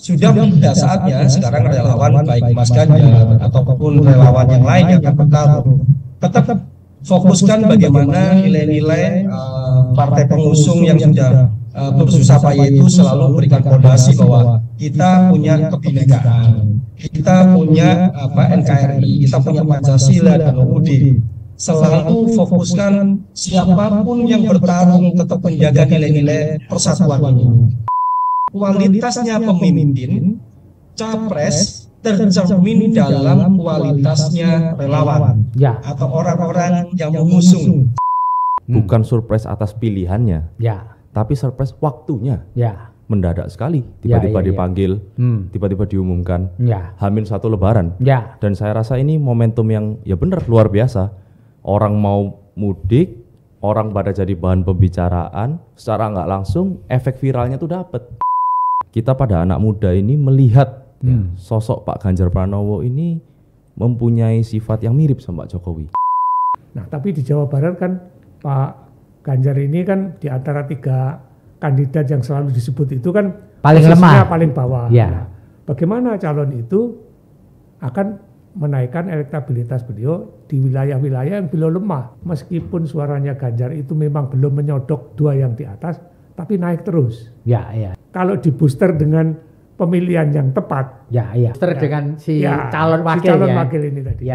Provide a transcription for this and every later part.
sudah saatnya sekarang relawan baik Mas Ganjar ataupun relawan yang lain yang akan bertarung tetap fokuskan bagaimana nilai-nilai partai pengusung yang sudah bersusah payah itu selalu memberikan fondasi bahwa kita punya kebinekaan, kita punya NKRI, kita punya Pancasila dan UUD. Selalu fokuskan siapapun yang bertarung tetap menjaga nilai-nilai persatuan ini. Kualitasnya pemimpin, capres tercermin dalam kualitasnya relawan atau orang-orang yang mengusung. Bukan surprise atas pilihannya, tapi surprise waktunya. Mendadak sekali, tiba-tiba dipanggil, tiba-tiba diumumkan, H-1 Lebaran. Dan saya rasa ini momentum yang ya benar luar biasa. Orang mau mudik, orang pada jadi bahan pembicaraan, secara nggak langsung efek viralnya tuh dapet. Kita pada anak muda ini melihat sosok Pak Ganjar Pranowo ini mempunyai sifat yang mirip sama Pak Jokowi. Nah, tapi di Jawa Barat kan Pak Ganjar ini kan di antara 3 kandidat yang selalu disebut itu kan paling lemah, paling bawah. Nah, bagaimana calon itu akan menaikkan elektabilitas beliau di wilayah-wilayah yang beliau lemah, meskipun suaranya Ganjar itu memang belum menyodok 2 yang di atas, tapi naik terus. Kalau di booster dengan pemilihan yang tepat, booster dengan si calon wakil, wakil ini tadi.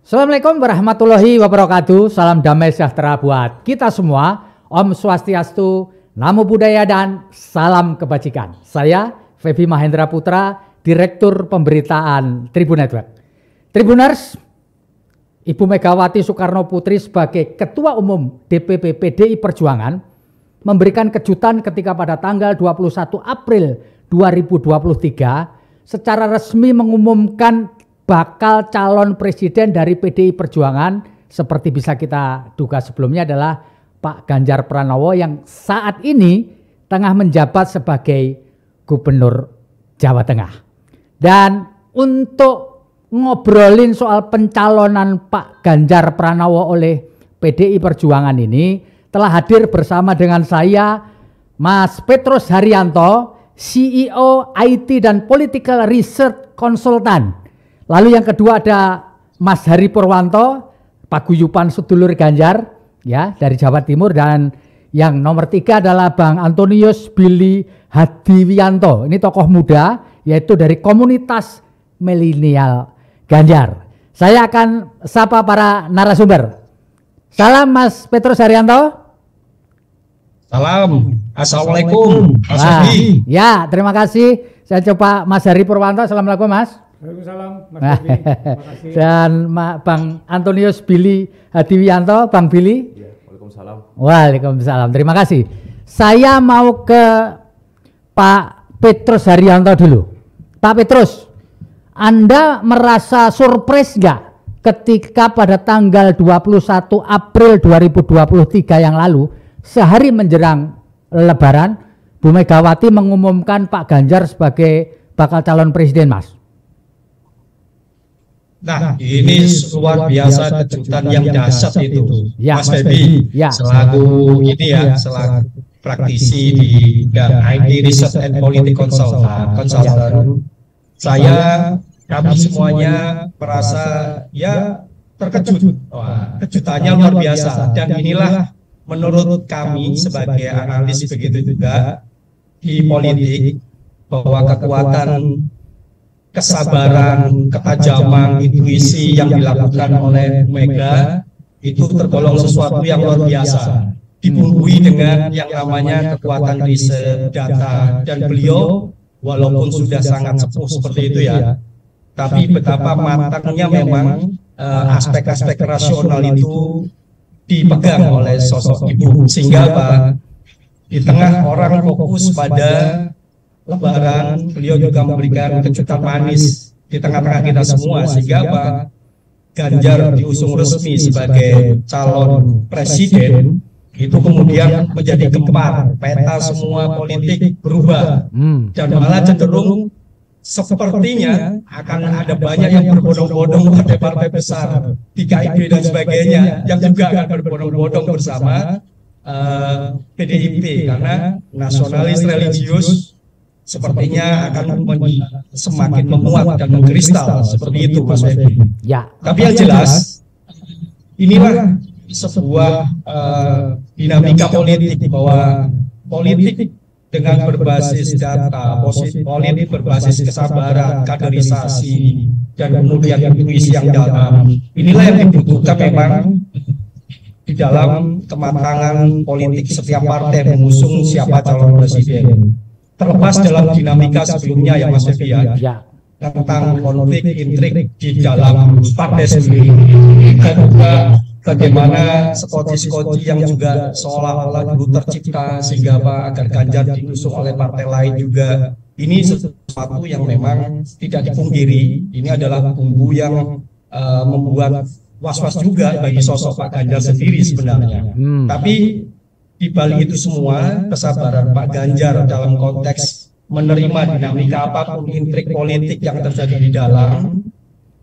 Assalamualaikum warahmatullahi wabarakatuh. Salam damai sejahtera buat kita semua. Om Swastiastu, Namo Buddhaya, dan salam kebajikan. Saya Febi Mahendra Putra, Direktur Pemberitaan Tribun Network. Tribuners, Ibu Megawati Soekarno Putri sebagai Ketua Umum DPP PDI Perjuangan memberikan kejutan ketika pada tanggal 21 April 2023 secara resmi mengumumkan bakal calon presiden dari PDI Perjuangan seperti bisa kita duga sebelumnya adalah Pak Ganjar Pranowo yang saat ini tengah menjabat sebagai Gubernur Jawa Tengah. Dan untuk ngobrolin soal pencalonan Pak Ganjar Pranowo oleh PDI Perjuangan ini telah hadir bersama dengan saya Mas Petrus Haryanto, CEO IT dan Political Research Consultant. Lalu yang kedua ada Mas Hari Purwanto, paguyuban sedulur Ganjar ya dari Jawa Timur, dan yang nomor 3 adalah Bang Antonius Billy Hadiwianto. Ini tokoh muda yaitu dari komunitas milenial Ganjar. Saya akan sapa para narasumber. Salam Mas Petrus Haryanto. Salam. Assalamualaikum. Ya, terima kasih. Saya coba Mas Hari Purwanto. Assalamualaikum Mas. Waalaikumsalam, Mas Bobi. Terima kasih. Dan Bang Antonius Billy Hadiwianto, Bang Billy. Waalaikumsalam. Waalaikumsalam. Terima kasih. Saya mau ke Pak Petrus Haryanto dulu. Pak Petrus, Anda merasa surprise nggak ketika pada tanggal 21 April 2023 yang lalu, sehari menjelang Lebaran, Bu Megawati mengumumkan Pak Ganjar sebagai bakal calon presiden, Mas? Nah, ini luar biasa kejutan yang dahsyat itu, Mas Febi. Selaku ini ya, selaku praktisi di IT Research and Political Consultant, kami semuanya merasa ya terkejut. Wah, kejutannya luar biasa, dan inilah menurut kami sebagai analis begitu juga di politik bahwa kekuatan, kesabaran, ketajaman, intuisi yang dilakukan oleh Mega itu tergolong sesuatu yang luar biasa, dibumbui dengan yang namanya kekuatan riset, data, dan beliau walaupun sudah sangat sepuh seperti itu ya, tapi betapa matangnya memang aspek-aspek rasional itu dipegang oleh sosok ibu, sehingga di tengah orang fokus pada Lebaran, beliau juga memberikan kejutan manis di tengah-tengah kita semua, sehingga Ganjar diusung resmi sebagai calon presiden itu kemudian menjadi gempar, peta semua politik berubah, dan malah cenderung sepertinya akan ada banyak yang berbondong-bondong partai-partai besar di KIB dan sebagainya yang juga akan berbondong-bondong bersama PDIP, karena nasionalis religius sepertinya akan semakin menguat dan mengkristal seperti itu, Mas Febri. Ya. Tapi yang jelas inilah sebuah dinamika politik, bahwa politik dengan berbasis data, politik berbasis kesabaran, kaderisasi, dan kemudian intuisi yang dalam. Inilah yang dibutuhkan memang di dalam kematangan politik setiap partai mengusung siapa calon presiden. Terlepas dalam dinamika sebelumnya ya Mas Febi ya, tentang konflik intrik di dalam partai sendiri, dan juga bagaimana skoci-skoci yang juga seolah-olah dulu tercipta sehingga agar Ganjar diusung oleh partai lain juga. Ini sesuatu yang memang tidak dipungkiri, ini adalah bumbu yang membuat was-was juga bagi sosok Pak Ganjar sendiri sebenarnya. Tapi di balik itu semua, kesabaran Pak Ganjar dalam konteks menerima dinamika apapun intrik politik yang terjadi di dalam,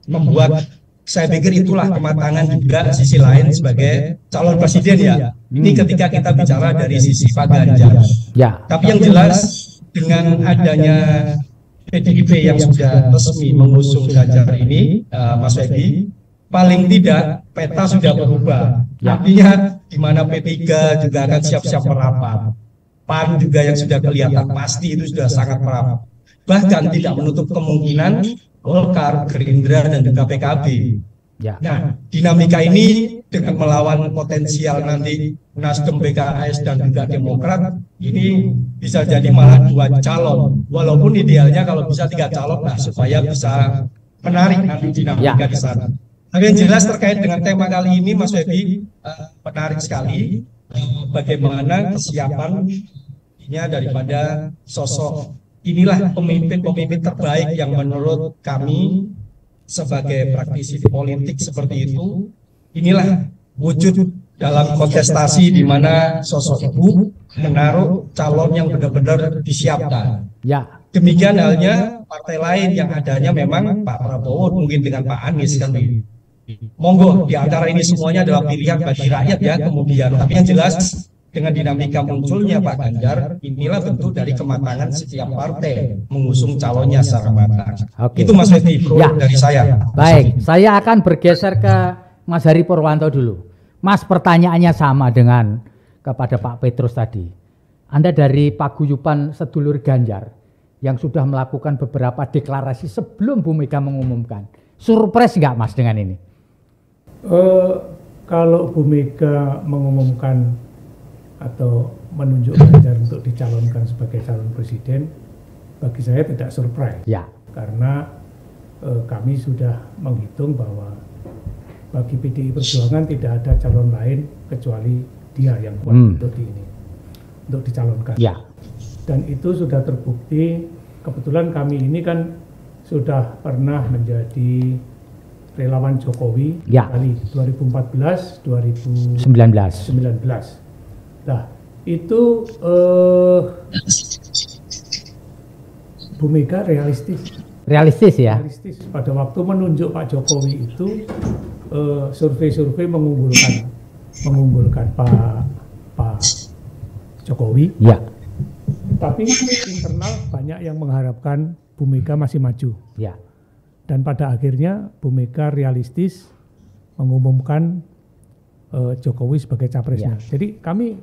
membuat, saya pikir itulah kematangan juga sisi lain sebagai calon presiden ya. Ini ketika kita bicara dari sisi Pak Ganjar. Ya. Tapi yang jelas dengan adanya PDIP yang sudah resmi mengusung Ganjar ini, Mas Febi, paling tidak peta sudah berubah. Artinya di mana P3 juga akan siap-siap merapat. PAN juga yang sudah kelihatan pasti itu sudah sangat merapat. Bahkan tidak menutup kemungkinan Golkar, Gerindra, dan juga PKB. Nah, dinamika ini dengan melawan potensial nanti Nasdem, PKS, dan juga Demokrat, ini bisa jadi malah 2 calon. Walaupun idealnya kalau bisa 3 calon, nah supaya bisa menarik nanti dinamika di sana. Tapi yang jelas terkait dengan tema kali ini, Mas Febi, menarik sekali bagaimana kesiapannya daripada sosok inilah pemimpin-pemimpin terbaik yang menurut kami sebagai praktisi politik seperti itu, inilah wujud dalam kontestasi di mana sosok ibu menaruh calon yang benar-benar disiapkan. Ya. Demikian halnya partai lain yang adanya memang Pak Prabowo mungkin dengan Pak Anies kan. Monggo di antara ini semuanya adalah pilihan bagi rakyat ya kemudian. Tapi yang jelas dengan dinamika munculnya Pak Ganjar, inilah bentuk dari kematangan setiap partai mengusung calonnya secara matang. Itu Mas Febi dari saya. Baik, saya akan bergeser ke Mas Hari Purwanto dulu. Mas, pertanyaannya sama dengan kepada Pak Petrus tadi. Anda dari paguyuban sedulur Ganjar yang sudah melakukan beberapa deklarasi sebelum Bu Mega mengumumkan. Surprise nggak Mas dengan ini? Kalau Bu Mega mengumumkan atau menunjuk Ganjar untuk dicalonkan sebagai calon presiden, bagi saya tidak surprise. Ya. Karena kami sudah menghitung bahwa bagi PDI Perjuangan tidak ada calon lain kecuali dia yang kuat untuk dicalonkan. Ya. Dan itu sudah terbukti. Kebetulan kami ini kan sudah pernah menjadi relawan Jokowi kali 2014, 2019. Nah, itu Bu Mega realistis ya. Realistis pada waktu menunjuk Pak Jokowi itu survei-survei mengunggulkan Pak Jokowi. Ya. Tapi internal banyak yang mengharapkan Bu Mega masih maju. Ya. Dan pada akhirnya Bu Mega realistis mengumumkan Jokowi sebagai capresnya. Ya. Jadi kami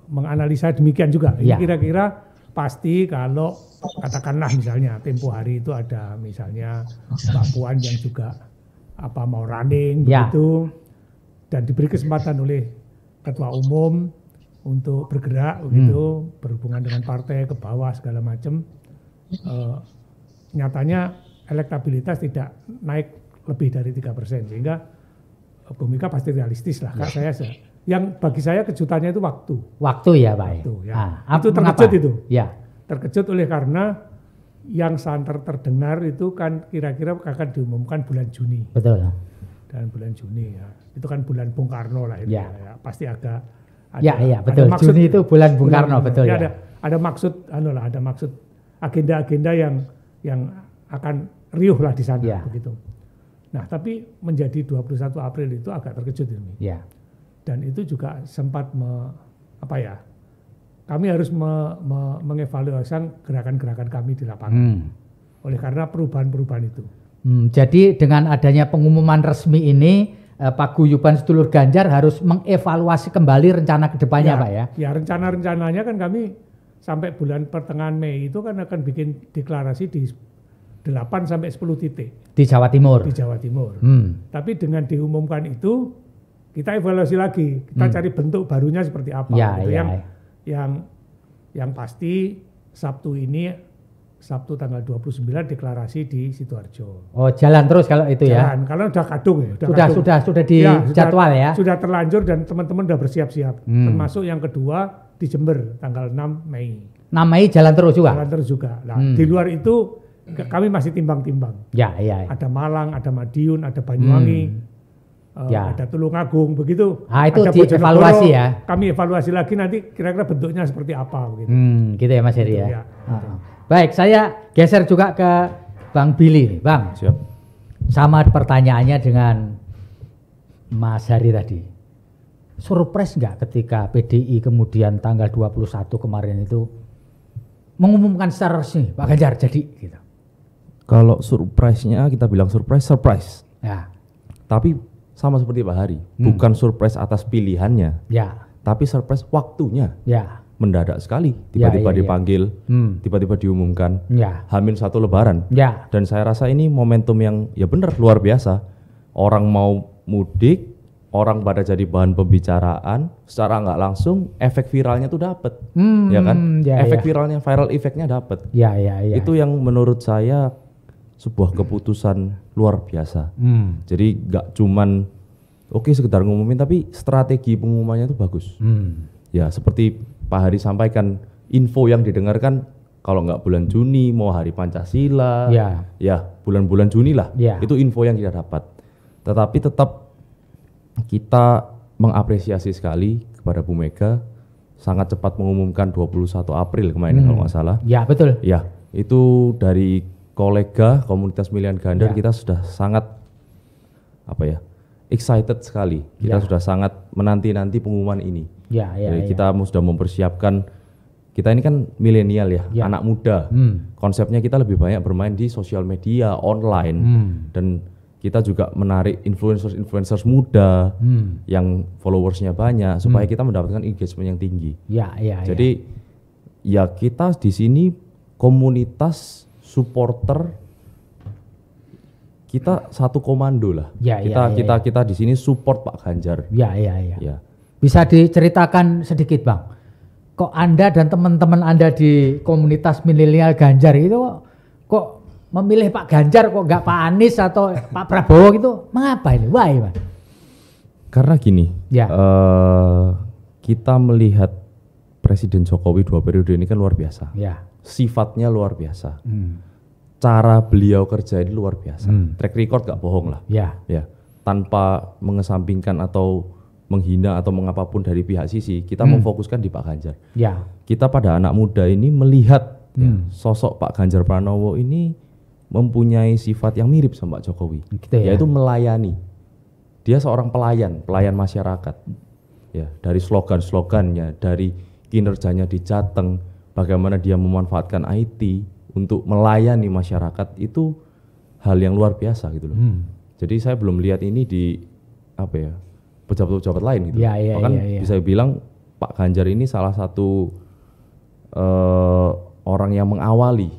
menganalisa demikian juga. Ini kira-kira pasti kalau katakanlah misalnya tempo hari itu ada misalnya Mbak Puan yang juga mau running begitu dan diberi kesempatan oleh Ketua Umum untuk bergerak begitu berhubungan dengan partai ke bawah segala macam. Nyatanya elektabilitas tidak naik lebih dari 3% sehingga Bu Mega pasti realistis lah. Kak saya yang bagi saya kejutannya itu waktu ya Pak. Itu terkejut itu. Ya. Terkejut oleh karena yang santer terdengar itu kan kira-kira akan diumumkan bulan Juni. Betul. dan bulan Juni ya. Itu kan bulan Bung Karno lah itu ya. Pasti agak betul. Ada maksud, Juni itu bulan Bung Karno betul ya. Ada maksud ada maksud agenda-agenda yang akan riuh lah di sana begitu. Nah, tapi menjadi 21 April itu agak terkejut ini. Ya. Dan itu juga sempat kami harus mengevaluasi gerakan-gerakan kami di lapangan. Oleh karena perubahan-perubahan itu. Jadi dengan adanya pengumuman resmi ini, Paguyuban Sedulur Ganjar harus mengevaluasi kembali rencana kedepannya, Pak ya? Ya, rencana-rencananya kan kami sampai bulan pertengahan Mei itu kan akan bikin deklarasi di 8 sampai 10 titik. Di Jawa Timur? Di Jawa Timur. Tapi dengan diumumkan itu, kita evaluasi lagi. Kita cari bentuk barunya seperti apa. Yang pasti Sabtu tanggal 29 deklarasi di Sidoarjo. Oh, jalan terus kalau itu jalan, karena udah kadung ya. Sudah di jadwal ya. Sudah terlanjur dan teman-teman udah bersiap-siap. Termasuk yang kedua di Jember tanggal 6 Mei. 6 Mei jalan terus juga? Jalan terus juga. Nah, di luar itu kami masih timbang-timbang. Ya. Ada Malang, ada Madiun, ada Banyuwangi, ada Tulungagung, begitu. Itu dievaluasi ya? Kami evaluasi lagi nanti kira-kira bentuknya seperti apa. Begitu. Gitu ya Mas Heri ya. Baik, saya geser juga ke Bang Billy nih, Bang. Siap. Sama pertanyaannya dengan Mas Hari tadi. Surprise nggak ketika PDI kemudian tanggal 21 kemarin itu mengumumkan secara resmi Pak Ganjar jadi gitu? Kalau surprise-nya kita bilang surprise. Ya. Tapi sama seperti Pak Hari, bukan surprise atas pilihannya. Ya. Tapi surprise waktunya. Ya. Mendadak sekali, tiba-tiba dipanggil, tiba-tiba diumumkan, H-1 Lebaran. Ya. Dan saya rasa ini momentum yang ya benar luar biasa. Orang mau mudik, orang pada jadi bahan pembicaraan, secara nggak langsung efek viralnya tuh dapat, ya kan? Efek viralnya, viral efeknya dapat. Ya. Itu yang menurut saya sebuah keputusan luar biasa. Jadi nggak cuman sekedar ngumumin, tapi strategi pengumumannya itu bagus. Ya seperti Pak Hari sampaikan, info yang didengarkan kalau nggak bulan Juni mau Hari Pancasila, ya bulan-bulan Juni lah, itu info yang kita dapat. Tetapi tetap kita mengapresiasi sekali kepada Bu Mega, sangat cepat mengumumkan 21 April kemarin kalau nggak salah. Ya betul. Ya itu dari kolega komunitas Milihan Ganjar kita sudah sangat excited sekali. Kita sudah sangat menanti-nanti pengumuman ini. Jadi kita sudah mempersiapkan, kita ini kan milenial ya, anak muda. Konsepnya kita lebih banyak bermain di sosial media, online, dan kita juga menarik influencers muda yang followersnya banyak supaya kita mendapatkan engagement yang tinggi. Jadi ya kita di sini komunitas supporter, kita satu komando lah. Kita di sini support Pak Ganjar. Ya. Bisa diceritakan sedikit Bang, kok Anda dan teman-teman Anda di komunitas milenial Ganjar itu kok memilih Pak Ganjar, kok nggak Pak Anies atau Pak Prabowo gitu? Mengapa ini? Why, Pak? Karena gini, kita melihat Presiden Jokowi 2 periode ini kan luar biasa. Sifatnya luar biasa. Cara beliau kerja ini luar biasa. Track record gak bohong lah. Tanpa mengesampingkan atau menghina atau mengapapun dari pihak sisi, kita memfokuskan di Pak Ganjar. Kita pada anak muda ini melihat sosok Pak Ganjar Pranowo ini mempunyai sifat yang mirip sama Pak Jokowi, yaitu melayani. Dia seorang pelayan masyarakat. Ya, dari slogan-slogannya, dari kinerjanya di Jateng, bagaimana dia memanfaatkan IT untuk melayani masyarakat, itu hal yang luar biasa gitu loh. Jadi saya belum lihat ini di pejabat-pejabat lain gitu. Bahkan bisa bilang Pak Ganjar ini salah satu orang yang mengawali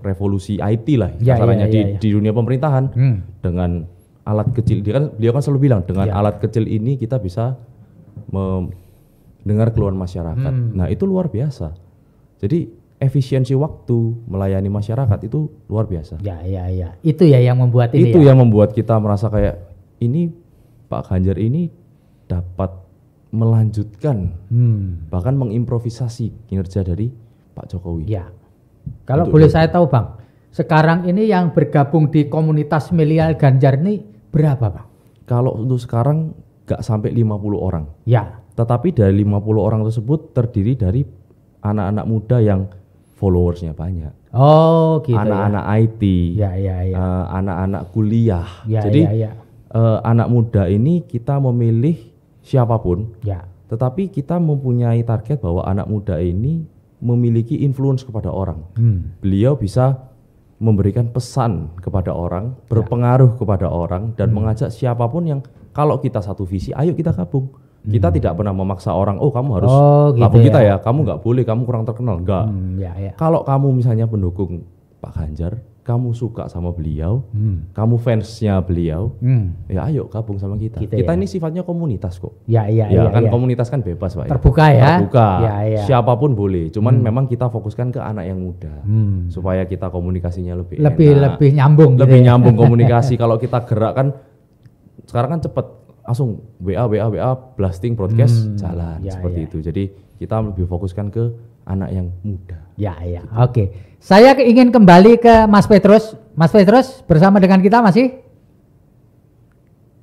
revolusi IT lah kasarannya di dunia pemerintahan dengan alat kecil. Beliau kan selalu bilang dengan alat kecil ini kita bisa mendengar keluhan masyarakat. Nah itu luar biasa. Jadi efisiensi waktu melayani masyarakat itu luar biasa. Itu ya yang membuat ini. Itu yang membuat kita merasa kayak ini Pak Ganjar ini dapat melanjutkan bahkan mengimprovisasi kinerja dari Pak Jokowi. Kalau boleh saya tahu Bang, sekarang ini yang bergabung di komunitas milenial Ganjar ini Berapa Pak? Kalau untuk sekarang nggak sampai 50 orang. Ya. Tetapi dari 50 orang tersebut terdiri dari anak-anak muda yang followersnya banyak. Oh gitu. Anak-anak IT, anak-anak kuliah. Jadi anak muda ini kita memilih siapapun. Ya. Tetapi kita mempunyai target bahwa anak muda ini memiliki influence kepada orang. Beliau bisa memberikan pesan kepada orang, berpengaruh kepada orang, dan mengajak siapapun yang kalau kita satu visi, ayo kita gabung. Kita tidak pernah memaksa orang, oh kamu harus gabung kita ya, kamu nggak boleh, kamu kurang terkenal, enggak. Kalau kamu misalnya pendukung Pak Ganjar, kamu suka sama beliau, kamu fansnya beliau, ya ayo gabung sama kita. Kita ini sifatnya komunitas kok. Komunitas kan bebas Pak. Terbuka ya. Terbuka. Siapapun boleh. Cuman memang kita fokuskan ke anak yang muda, supaya kita komunikasinya lebih nyambung. Lebih nyambung komunikasi. Kalau kita gerakkan, sekarang kan cepet, langsung WA, blasting, broadcast, jalan seperti itu. Jadi kita lebih fokuskan ke anak yang muda. Oke. Saya ingin kembali ke Mas Petrus. Mas Petrus bersama dengan kita masih?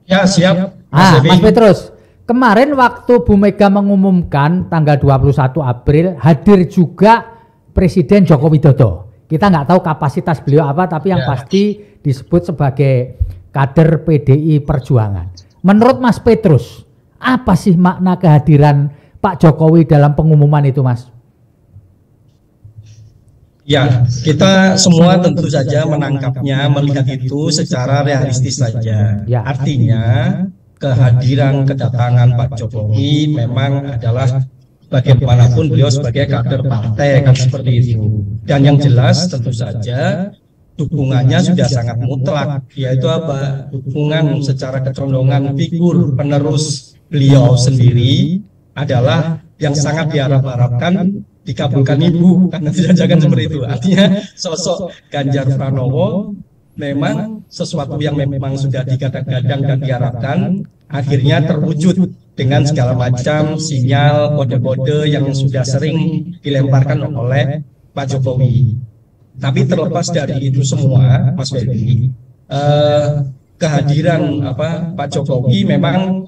Ya, siap. Mas Petrus, kemarin waktu Bu Mega mengumumkan tanggal 21 April hadir juga Presiden Joko Widodo. Kita nggak tahu kapasitas beliau apa, tapi yang pasti disebut sebagai kader PDI Perjuangan. Menurut Mas Petrus, apa sih makna kehadiran Pak Jokowi dalam pengumuman itu, Mas? Ya, kita semua tentu saja menangkapnya, melihat itu secara realistis saja. Artinya kehadiran kedatangan Pak Jokowi memang adalah bagaimanapun beliau sebagai kader partai kan seperti itu. Dan yang jelas tentu saja dukungannya sudah sangat mutlak, yaitu apa? Dukungan secara kecondongan figur penerus beliau sendiri adalah yang sangat diharap-harapkan dikabulkan Ibu, karena tidak jangan seperti itu. Artinya sosok Ganjar Pranowo memang sesuatu yang memang sudah digadang-gadang dan diharapkan akhirnya terwujud dengan segala macam sinyal kode-kode yang sudah sering dilemparkan oleh Pak Jokowi. Tapi terlepas dari itu semua, Mas Ferdi, kehadiran Pak Jokowi memang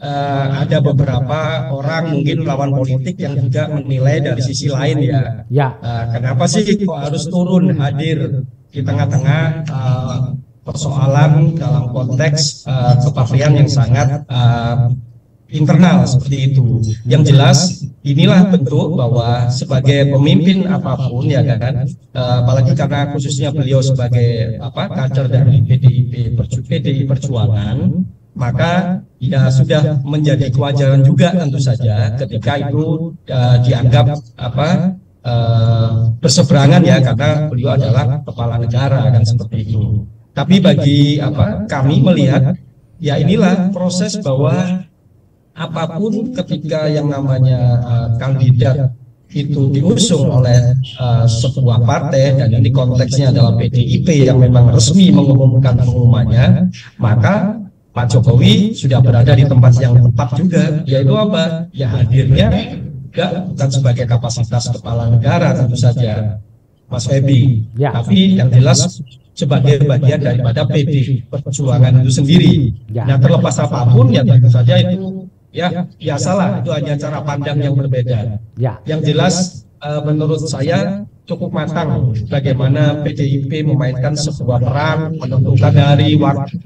ada beberapa orang mungkin lawan politik yang juga menilai dari sisi lain ya. Kenapa sih kok harus turun hadir di tengah-tengah persoalan dalam konteks kepartian yang sangat internal seperti itu. Yang jelas inilah bentuk bahwa sebagai pemimpin apapun ya kan, apalagi karena khususnya beliau sebagai kader dari PDI Perjuangan, maka ya sudah menjadi kewajaran juga tentu saja ketika itu dianggap berseberangan ya, karena beliau adalah kepala negara kan seperti itu. Tapi bagi kami melihat ya inilah proses bahwa apapun ketika yang namanya kandidat itu diusung oleh sebuah partai, dan ini konteksnya adalah PDIP yang memang resmi mengumumkan pengumumannya, maka Pak Jokowi sudah berada di tempat yang tepat juga, yaitu apa? Ya hadirnya juga bukan sebagai kapasitas kepala negara tentu saja, Mas Febi, tapi yang jelas sebagai bagian daripada PDI Perjuangan itu sendiri. Nah, terlepas apapun ya tentu saja itu ya biasalah, itu hanya cara pandang yang berbeda. Yang jelas menurut saya cukup matang bagaimana PDIP memainkan sebuah peran menentukan hari, waktu,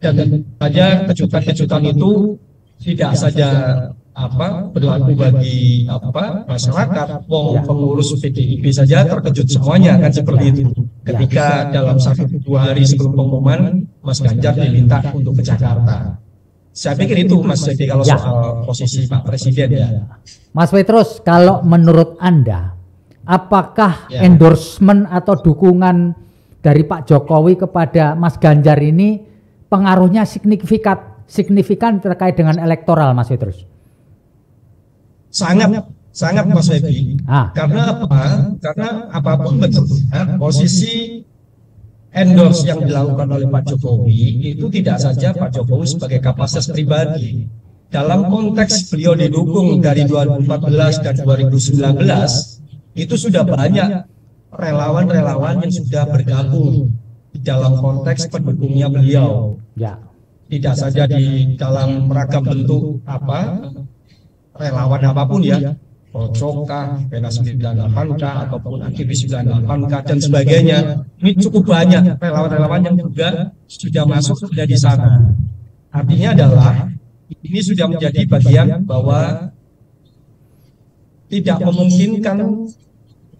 dan saja kejutan-kejutan itu tidak saja berlaku bagi masyarakat. Pengurus PDIP saja terkejut semuanya kan seperti itu ketika dalam 1-2 hari sebelum pengumuman Mas Ganjar diminta untuk ke Jakarta. Saya pikir itu Mas Jadi kalau soal posisi Pak Presiden ya. Mas Petrus, kalau menurut Anda, apakah endorsement atau dukungan dari Pak Jokowi kepada Mas Ganjar ini pengaruhnya signifikan terkait dengan elektoral, Mas Petrus? Sangat Mas Febi. Karena apa? Karena apapun bentuknya posisi endorse yang dilakukan oleh Pak Jokowi itu tidak saja Pak Jokowi sebagai kapasitas pribadi. Dalam konteks beliau didukung dari 2014 dan 2019, itu sudah banyak relawan-relawan yang sudah bergabung di dalam konteks pendukungnya beliau. tidak saja di dalam beragam bentuk relawan apapun ya, Pojokah, Pena 98K ataupun aktivis 98K dan sebagainya. Ini cukup banyak relawan-relawan yang juga sudah masuk sudah di sana. Artinya adalah ini sudah menjadi bagian bahwa tidak memungkinkan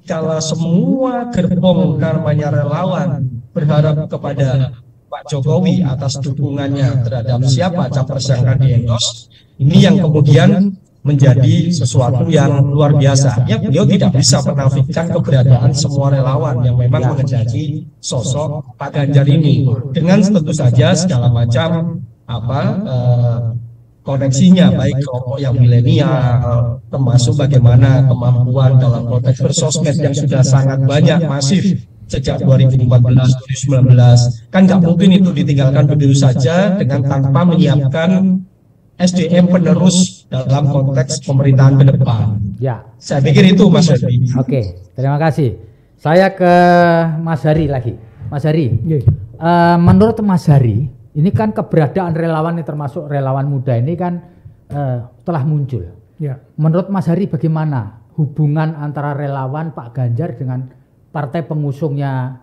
kalau semua gerbong namanya relawan berharap kepada Pak Jokowi atas dukungannya terhadap siapa capres yang akan di-endorse. Ini yang kemudian menjadi sesuatu yang luar biasa. Ya, beliau tidak bisa menafikan keberadaan semua relawan yang memang menjadi sosok Pak Ganjar ini dengan tentu saja segala macam koneksinya, baik kelompok yang milenial, termasuk bagaimana kemampuan dalam konteks bersosmed yang sudah sangat banyak, masif sejak 2014-2019. Kan nggak mungkin itu ditinggalkan begitu saja dengan tanpa menyiapkan SDM penerus dalam konteks pemerintahan ke depan. Ya. Saya pikir itu Mas Ferdi. Oke, terima kasih. Saya ke Mas Hari lagi. Mas Hari, menurut Mas Hari, ini kan keberadaan relawan ini termasuk relawan muda ini kan telah muncul. Ya. Menurut Mas Hari bagaimana hubungan antara relawan Pak Ganjar dengan partai pengusungnya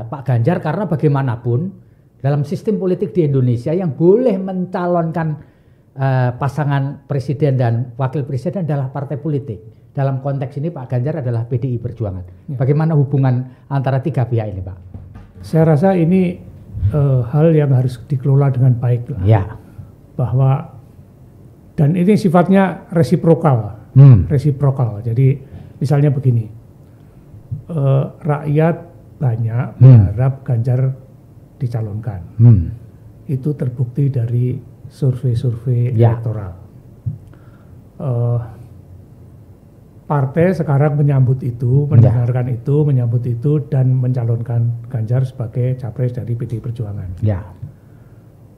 Pak Ganjar? Karena bagaimanapun dalam sistem politik di Indonesia yang boleh mencalonkan pasangan presiden dan wakil presiden adalah partai politik. Dalam konteks ini Pak Ganjar adalah PDI Perjuangan. Ya. Bagaimana hubungan antara tiga pihak ini, Pak? Saya rasa ini hal yang harus dikelola dengan baik lah. Ya. Bahwa dan ini sifatnya resiprokal. Resiprokal. Jadi misalnya begini, rakyat banyak berharap Ganjar dicalonkan. Itu terbukti dari survei-survei elektoral. Partai sekarang menyambut itu, mendengarkan itu, menyambut itu dan mencalonkan Ganjar sebagai capres dari PDI Perjuangan. Ya.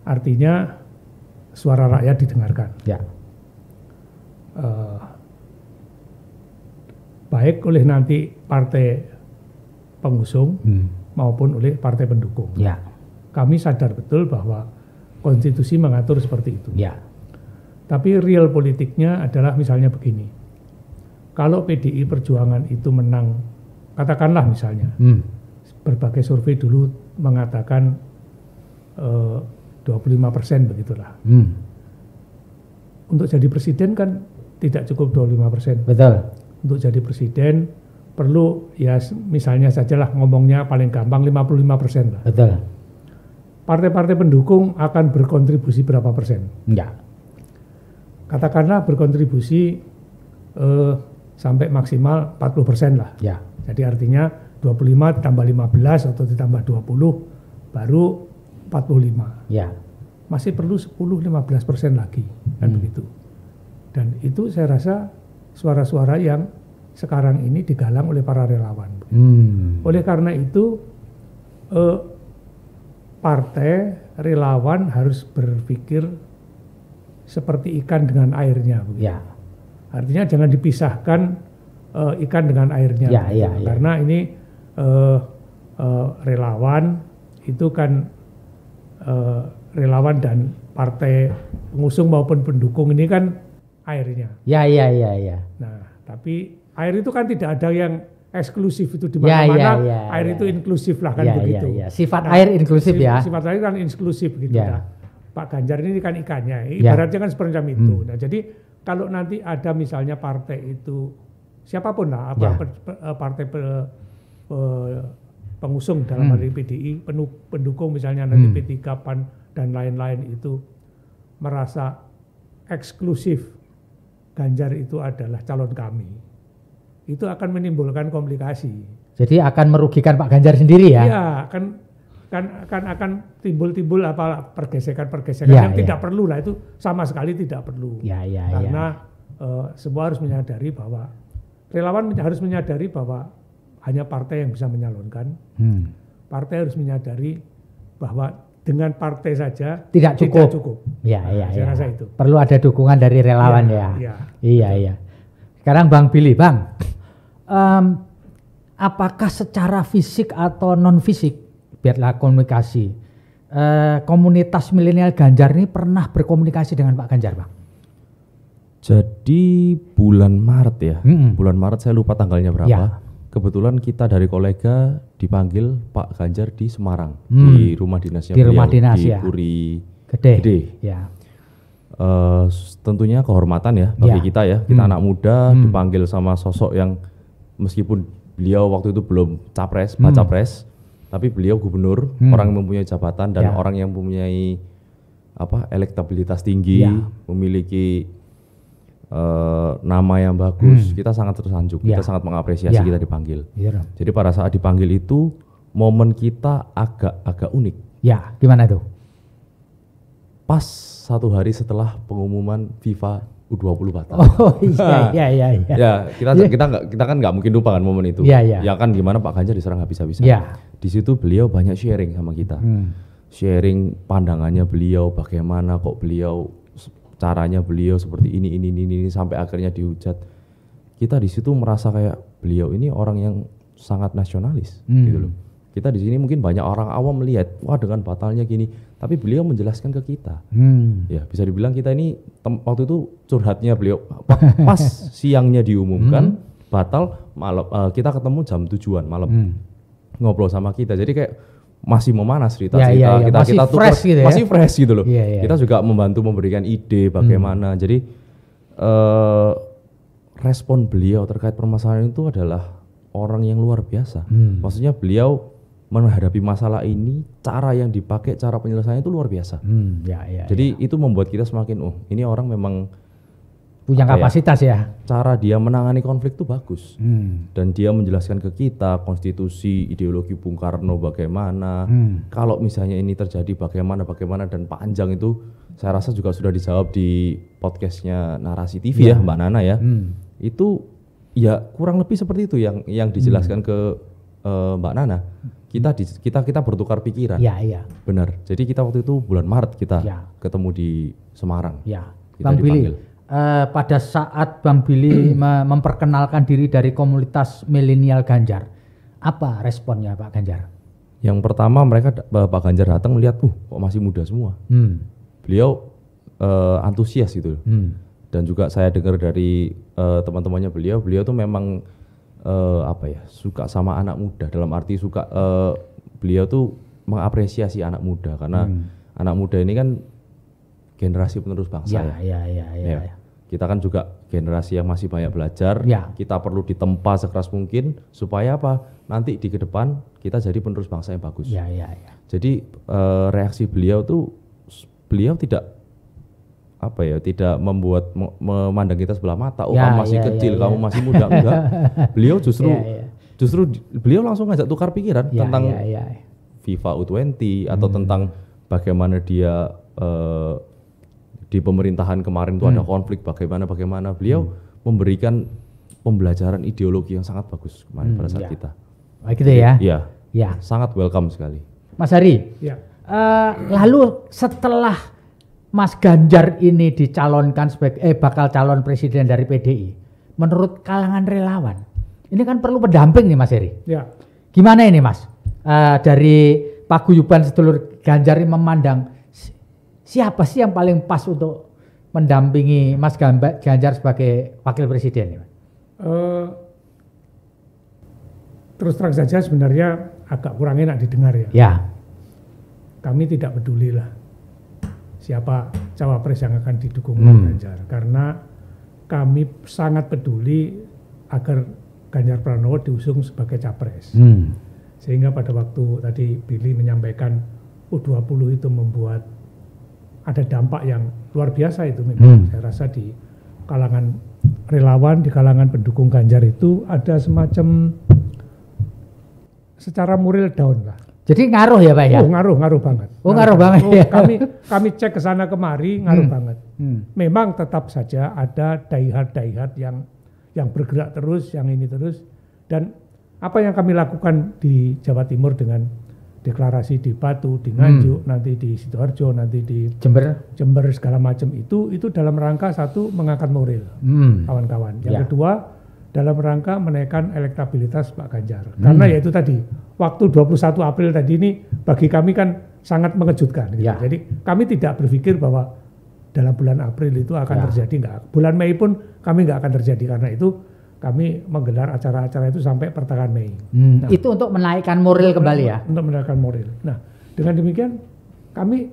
Artinya suara rakyat didengarkan. Ya. Baik oleh nanti partai pengusung maupun oleh partai pendukung. Ya. Kami sadar betul bahwa konstitusi mengatur seperti itu. Ya. Tapi real politiknya adalah misalnya begini. Kalau PDI Perjuangan itu menang, katakanlah misalnya, berbagai survei dulu mengatakan 25% begitulah. Untuk jadi presiden kan tidak cukup 25%. Betul. Untuk jadi presiden perlu ya misalnya sajalah ngomongnya paling gampang 55% lah. Betul. Partai-partai pendukung akan berkontribusi berapa persen? Enggak. Katakanlah berkontribusi sampai maksimal 40% lah. Ya. Jadi artinya 25 ditambah 15 atau ditambah 20 baru 45. Ya. Masih perlu 10-15% lagi kan begitu. Dan itu saya rasa suara-suara yang sekarang ini digalang oleh para relawan. Oleh karena itu partai relawan harus berpikir seperti ikan dengan airnya. Ya. Artinya jangan dipisahkan ikan dengan airnya. Ya, ya, ya. Karena ini relawan itu kan relawan dan partai pengusung maupun pendukung ini kan airnya. Ya, ya, ya, ya. Nah, tapi air itu kan tidak ada yang eksklusif itu di mana-mana air itu inklusif lah kan begitu. Sifat air inklusif ya. Sifat air kan inklusif gitu. Nah, Pak Ganjar ini kan ikannya, ibaratnya kan seperti itu. Nah, jadi kalau nanti ada misalnya partai itu siapapun lah, partai pengusung dalam hal ini PDI, pendukung misalnya nanti P3, PAN dan lain-lain itu merasa eksklusif Ganjar itu adalah calon kami. Itu akan menimbulkan komplikasi. Jadi akan merugikan Pak Ganjar sendiri ya? Iya, akan timbul apa pergesekan yang tidak perlu lah, itu sama sekali tidak perlu. Karena semua harus menyadari bahwa relawan harus menyadari bahwa hanya partai yang bisa menyalonkan. Partai harus menyadari bahwa dengan partai saja tidak cukup. Saya rasa itu. Perlu ada dukungan dari relawan Iya. Sekarang Bang Billy, Bang, apakah secara fisik atau non fisik, biarlah komunikasi, komunitas milenial Ganjar ini pernah berkomunikasi dengan Pak Ganjar, Bang? Jadi bulan Maret ya, bulan Maret saya lupa tanggalnya berapa. Ya. Kebetulan kita dari kolega dipanggil Pak Ganjar di Semarang, di rumah dinasnya beliau, rumah dinas, di Puri Gede. Ya. Tentunya kehormatan ya bagi kita ya, kita anak muda dipanggil sama sosok yang meskipun beliau waktu itu belum capres, baca pres, tapi beliau gubernur, orang yang mempunyai jabatan dan orang yang mempunyai elektabilitas tinggi, memiliki nama yang bagus, kita sangat tersanjung, kita sangat mengapresiasi kita dipanggil. Jadi pada saat dipanggil itu momen kita agak unik. Ya, gimana tuh? Pas 1 hari setelah pengumuman FIFA U20 batal. Oh iya. Ya, kita kan nggak mungkin lupa kan momen itu. Ya kan gimana Pak Ganjar diserang habis-habisan. Di situ beliau banyak sharing sama kita. Sharing pandangannya beliau, bagaimana kok beliau caranya beliau seperti ini sampai akhirnya dihujat. Kita di situ merasa kayak beliau ini orang yang sangat nasionalis gitu loh. Kita di sini mungkin banyak orang awam melihat, wah dengan batalnya gini, tapi beliau menjelaskan ke kita. Ya, bisa dibilang kita ini waktu itu curhatnya beliau pas siangnya diumumkan batal, malam kita ketemu jam 7-an malam. Ngobrol sama kita. Jadi kayak masih memanas cerita kita fresh gitu ya? Masih fresh gitu loh. Kita juga membantu memberikan ide bagaimana. Jadi respon beliau terkait permasalahan itu adalah orang yang luar biasa. Maksudnya beliau menghadapi masalah ini, cara yang dipakai, cara penyelesaiannya itu luar biasa. Jadi itu membuat kita semakin ini orang memang punya kapasitas ya. Cara dia menangani konflik itu bagus. Dan dia menjelaskan ke kita konstitusi, ideologi Bung Karno bagaimana. Kalau misalnya ini terjadi bagaimana dan panjang itu saya rasa juga sudah dijawab di podcastnya Narasi TV ya Mbak Nana ya. Itu ya kurang lebih seperti itu yang dijelaskan ke Mbak Nana. Kita bertukar pikiran. Benar. Jadi kita waktu itu bulan Maret kita ketemu di Semarang. Kita Bang Billy. Pada saat Bang Billy memperkenalkan diri dari komunitas milenial Ganjar, apa responnya Pak Ganjar? Yang pertama Pak Ganjar datang melihat, kok masih muda semua. Beliau antusias gitu. Dan juga saya dengar dari teman-temannya beliau tuh memang suka sama anak muda. Dalam arti suka beliau tuh mengapresiasi anak muda karena anak muda ini kan generasi penerus bangsa ya. Kita kan juga generasi yang masih banyak belajar. Kita perlu ditempa sekeras mungkin supaya apa? Nanti di kedepan kita jadi penerus bangsa yang bagus. Jadi reaksi beliau tidak tidak memandang kita sebelah mata. Kamu masih kecil, kamu masih muda, enggak. Beliau justru beliau langsung ngajak tukar pikiran tentang FIFA U20 atau tentang bagaimana dia di pemerintahan kemarin itu ada konflik bagaimana beliau memberikan pembelajaran ideologi yang sangat bagus kemarin pada saat kita. Gitu ya? Iya. Sangat welcome sekali. Mas Hari. Lalu setelah Mas Ganjar ini dicalonkan sebagai bakal calon presiden dari PDI, menurut kalangan relawan, ini kan perlu pendamping nih Mas Heri. Gimana ini Mas? Dari paguyuban sedulur Ganjar ini memandang siapa sih yang paling pas untuk mendampingi Mas Ganjar sebagai wakil presiden? Terus terang saja sebenarnya agak kurang enak didengar ya. Kami tidak peduli lah siapa cawapres yang akan didukung oleh Ganjar, karena kami sangat peduli agar Ganjar Pranowo diusung sebagai capres. Sehingga pada waktu tadi Billy menyampaikan U20 itu membuat ada dampak yang luar biasa itu memang. Saya rasa di kalangan relawan, di kalangan pendukung Ganjar itu ada semacam secara moral down lah. Jadi ngaruh ya Pak ya? Ngaruh banget. Ngaruh banget ya. Kami cek ke sana kemari ngaruh banget. Memang tetap saja ada daihat yang bergerak terus, yang ini terus. Dan apa yang kami lakukan di Jawa Timur dengan deklarasi di Batu, di Nganjuk, nanti di Sidoarjo, nanti di Jember segala macam itu dalam rangka satu mengangkat moral kawan-kawan. Yang kedua dalam rangka menaikkan elektabilitas Pak Ganjar. Karena ya itu tadi waktu 21 April tadi ini bagi kami kan sangat mengejutkan. Gitu. Jadi kami tidak berpikir bahwa dalam bulan April itu akan terjadi, enggak. Bulan Mei pun kami enggak akan terjadi, karena itu kami menggelar acara-acara itu sampai pertengahan Mei. Nah, itu untuk menaikkan moral kembali ya? Untuk menaikkan moral. Nah, dengan demikian kami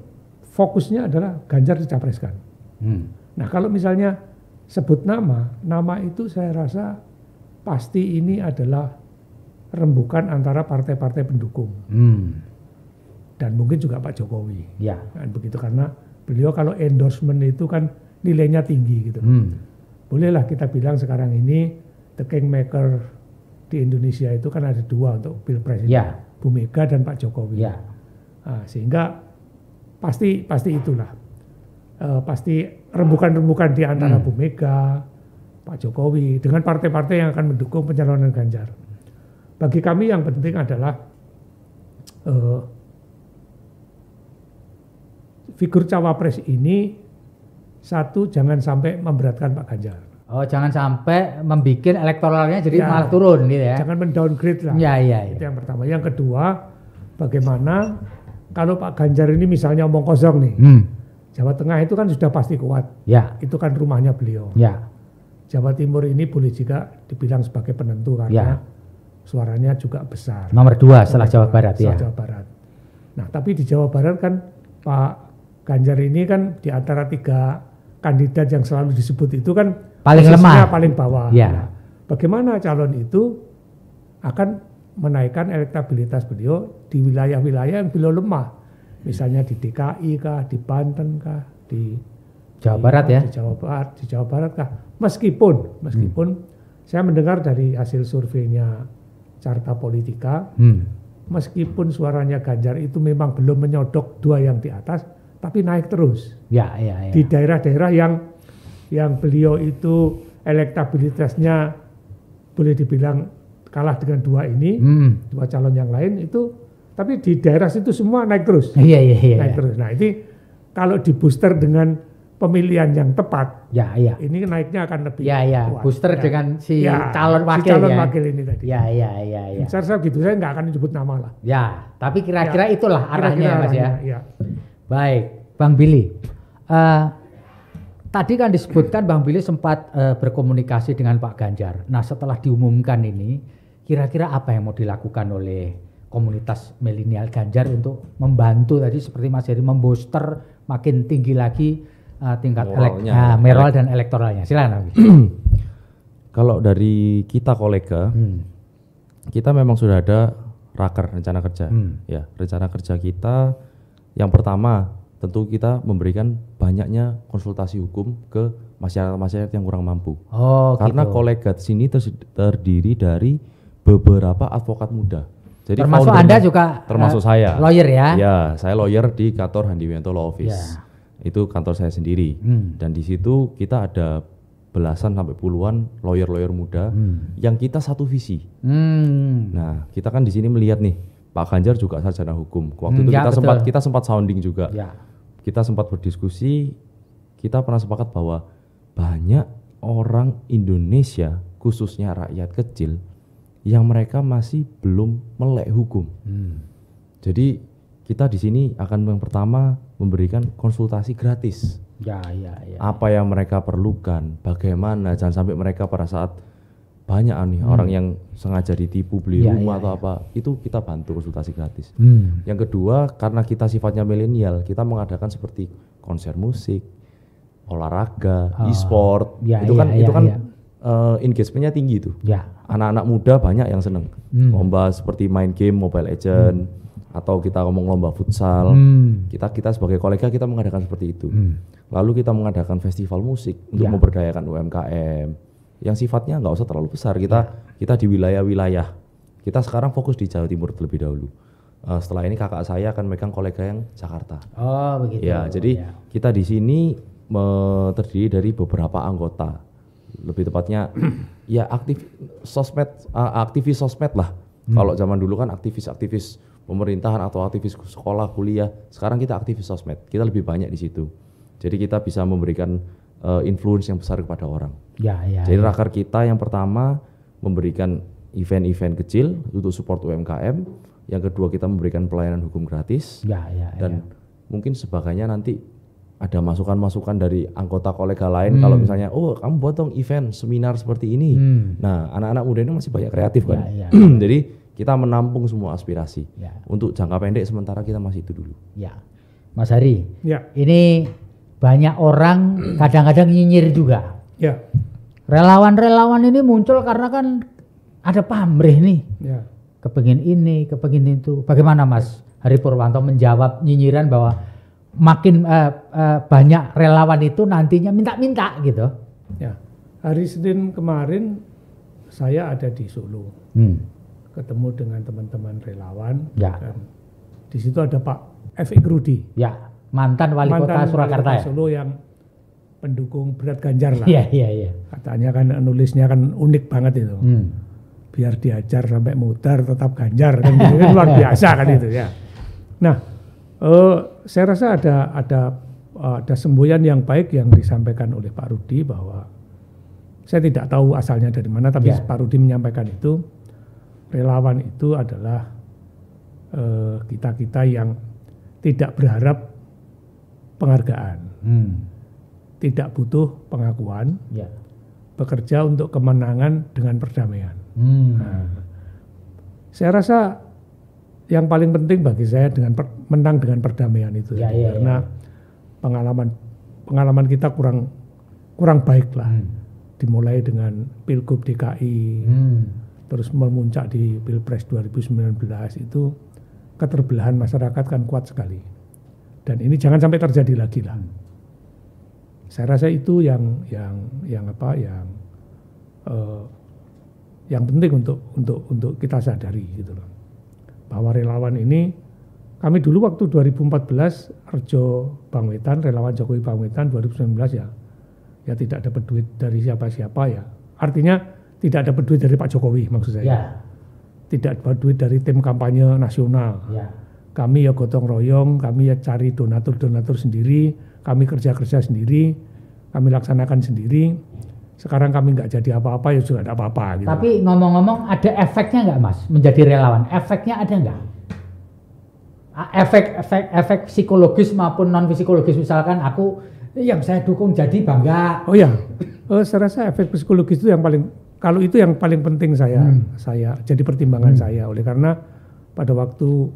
fokusnya adalah Ganjar dicapreskan. Nah, kalau misalnya sebut nama itu saya rasa pasti ini adalah rembukan antara partai-partai pendukung. Dan mungkin juga Pak Jokowi. Ya. Kan begitu, karena beliau kalau endorsement itu kan nilainya tinggi gitu. Bolehlah kita bilang sekarang ini the kingmaker di Indonesia itu kan ada dua untuk pilpres, Bu Mega dan Pak Jokowi. Nah, sehingga pasti itulah pasti rembukan-rembukan di antara Bu Mega, Pak Jokowi dengan partai-partai yang akan mendukung pencalonan Ganjar. Bagi kami yang penting adalah figur cawapres ini satu, jangan sampai memberatkan Pak Ganjar. Oh, jangan sampai membuat elektoralnya jadi malah turun gitu ya. Jangan mendowngrade lah. Ya. Itu yang pertama. Yang kedua, bagaimana kalau Pak Ganjar ini misalnya omong kosong nih. Jawa Tengah itu kan sudah pasti kuat. Ya. Itu kan rumahnya beliau. Ya. Jawa Timur ini boleh juga dibilang sebagai penentu karena suaranya juga besar. Nomor 2 setelah Jawa Barat ya. Jawa Barat. Nah, tapi di Jawa Barat kan Pak Ganjar ini kan di antara 3 kandidat yang selalu disebut itu kan paling lemah, paling bawah. Ya. Bagaimana calon itu akan menaikkan elektabilitas beliau di wilayah-wilayah yang beliau lemah, misalnya di DKI kah, di Banten kah, di Jawa Barat ya? Di Jawa Barat kah? Meskipun saya mendengar dari hasil surveinya Carta Politika, meskipun suaranya Ganjar itu memang belum menyodok 2 yang di atas, tapi naik terus. Ya. Di daerah-daerah yang beliau itu elektabilitasnya boleh dibilang kalah dengan 2 ini, 2 calon yang lain itu, tapi di daerah situ semua naik terus. Iya. Naik terus. Nah, ini kalau di booster dengan pemilihan yang tepat, ini naiknya akan lebih kuat. Booster dengan si calon wakil, wakil ini tadi. Ya. Saya gitu, saya nggak akan menyebut nama lah. Ya, tapi kira-kira itulah arahnya, Mas ya. Baik, Bang Billy. Tadi kan disebutkan Bang Billy sempat berkomunikasi dengan Pak Ganjar. Nah, setelah diumumkan ini, kira-kira apa yang mau dilakukan oleh komunitas milenial Ganjar untuk membantu tadi seperti Mas Heri membooster makin tinggi lagi tingkat moral dan elektoralnya? Silakan. Kalau dari kita kolega, kita memang sudah ada raker rencana kerja. Ya, rencana kerja kita yang pertama tentu kita memberikan banyaknya konsultasi hukum ke masyarakat-masyarakat yang kurang mampu. Karena kolega di sini terdiri dari beberapa advokat muda. Jadi termasuk Anda juga termasuk saya. Lawyer ya? Ya, saya lawyer di kantor Handiwianto Law Office. Itu kantor saya sendiri. Dan di situ kita ada belasan sampai puluhan lawyer-lawyer muda yang kita satu visi. Nah, kita kan di sini melihat nih, Pak Ganjar juga sarjana hukum. Waktu itu kita sempat sounding juga. Kita sempat berdiskusi, kita pernah sepakat bahwa banyak orang Indonesia, khususnya rakyat kecil, yang mereka masih belum melek hukum. Jadi kita di sini akan yang pertama memberikan konsultasi gratis. Apa yang mereka perlukan, bagaimana, jangan sampai mereka pada saat banyak nih orang yang sengaja ditipu beli rumah atau apa, itu kita bantu konsultasi gratis. Yang kedua, karena kita sifatnya milenial, kita mengadakan seperti konser musik, olahraga, e-sport, itu kan engagementnya tinggi itu. Anak-anak muda banyak yang seneng lomba seperti main game Mobile Legends atau kita ngomong lomba futsal. Kita sebagai kolega kita mengadakan seperti itu. Lalu kita mengadakan festival musik untuk memberdayakan UMKM yang sifatnya nggak usah terlalu besar. Kita di wilayah-wilayah. Kita sekarang fokus di Jawa Timur terlebih dahulu. Setelah ini kakak saya akan megang kolega yang Jakarta. Oh begitu. Ya, jadi kita di sini terdiri dari beberapa anggota. Lebih tepatnya ya aktivis sosmed lah. Kalau zaman dulu kan aktivis pemerintahan atau aktivis sekolah, kuliah. Sekarang kita aktivis sosmed. Kita lebih banyak di situ. Jadi kita bisa memberikan influence yang besar kepada orang. Jadi raker kita yang pertama memberikan event-event kecil untuk support UMKM. yang kedua kita memberikan pelayanan hukum gratis, dan mungkin sebagainya nanti ada masukan-masukan dari anggota kolega lain kalau misalnya kamu buat dong event seminar seperti ini. Nah, anak-anak muda ini masih banyak kreatif kan. Jadi kita menampung semua aspirasi. Untuk jangka pendek sementara kita masih itu dulu. Mas Hari, ini banyak orang kadang-kadang nyinyir juga. Relawan-relawan ini muncul karena kan ada pamrih nih. Kepengin ini, kepengin itu. Bagaimana Mas Hari Purwanto menjawab nyinyiran bahwa makin banyak relawan itu nantinya minta-minta gitu? Hari Senin kemarin saya ada di Solo, ketemu dengan teman-teman relawan. Dan di situ ada Pak F.I. Rudi, mantan wali kota Surakarta, Solo yang pendukung berat Ganjar lah. Iya. Katanya kan nulisnya kan unik banget itu. Biar diajar sampai mutar tetap Ganjar kan, gitu, kan luar biasa kan itu ya. Nah, saya rasa ada semboyan yang baik yang disampaikan oleh Pak Rudi, bahwa saya tidak tahu asalnya dari mana, tapi Pak Rudi menyampaikan itu relawan itu adalah kita-kita yang tidak berharap penghargaan, tidak butuh pengakuan, bekerja untuk kemenangan dengan perdamaian. Nah, saya rasa yang paling penting bagi saya menang dengan perdamaian itu, karena pengalaman kita kurang baik lah, dimulai dengan Pilgub DKI, terus memuncak di Pilpres 2019 itu keterbelahan masyarakat kan kuat sekali, dan ini jangan sampai terjadi lagi lah. Saya rasa itu yang penting untuk kita sadari gitu loh. Bahwa relawan ini, kami dulu waktu 2014 Rejo Bangwetan, relawan Jokowi Bangwetan 2019 ya tidak dapat duit dari siapa-siapa ya. Artinya tidak dapat duit dari Pak Jokowi maksud saya. Tidak dapat duit dari tim kampanye nasional. Kami ya gotong royong, kami ya cari donatur sendiri, kami kerja sendiri, kami laksanakan sendiri. Sekarang kami nggak jadi apa-apa ya juga nggak apa-apa. Gitu. Tapi ngomong-ngomong ada efeknya nggak Mas menjadi relawan? Efeknya ada nggak? Efek psikologis maupun non psikologis, misalkan aku yang saya dukung jadi bangga. Oh ya, saya rasa efek psikologis itu yang paling, kalau itu yang paling penting saya jadi pertimbangan saya, oleh karena pada waktu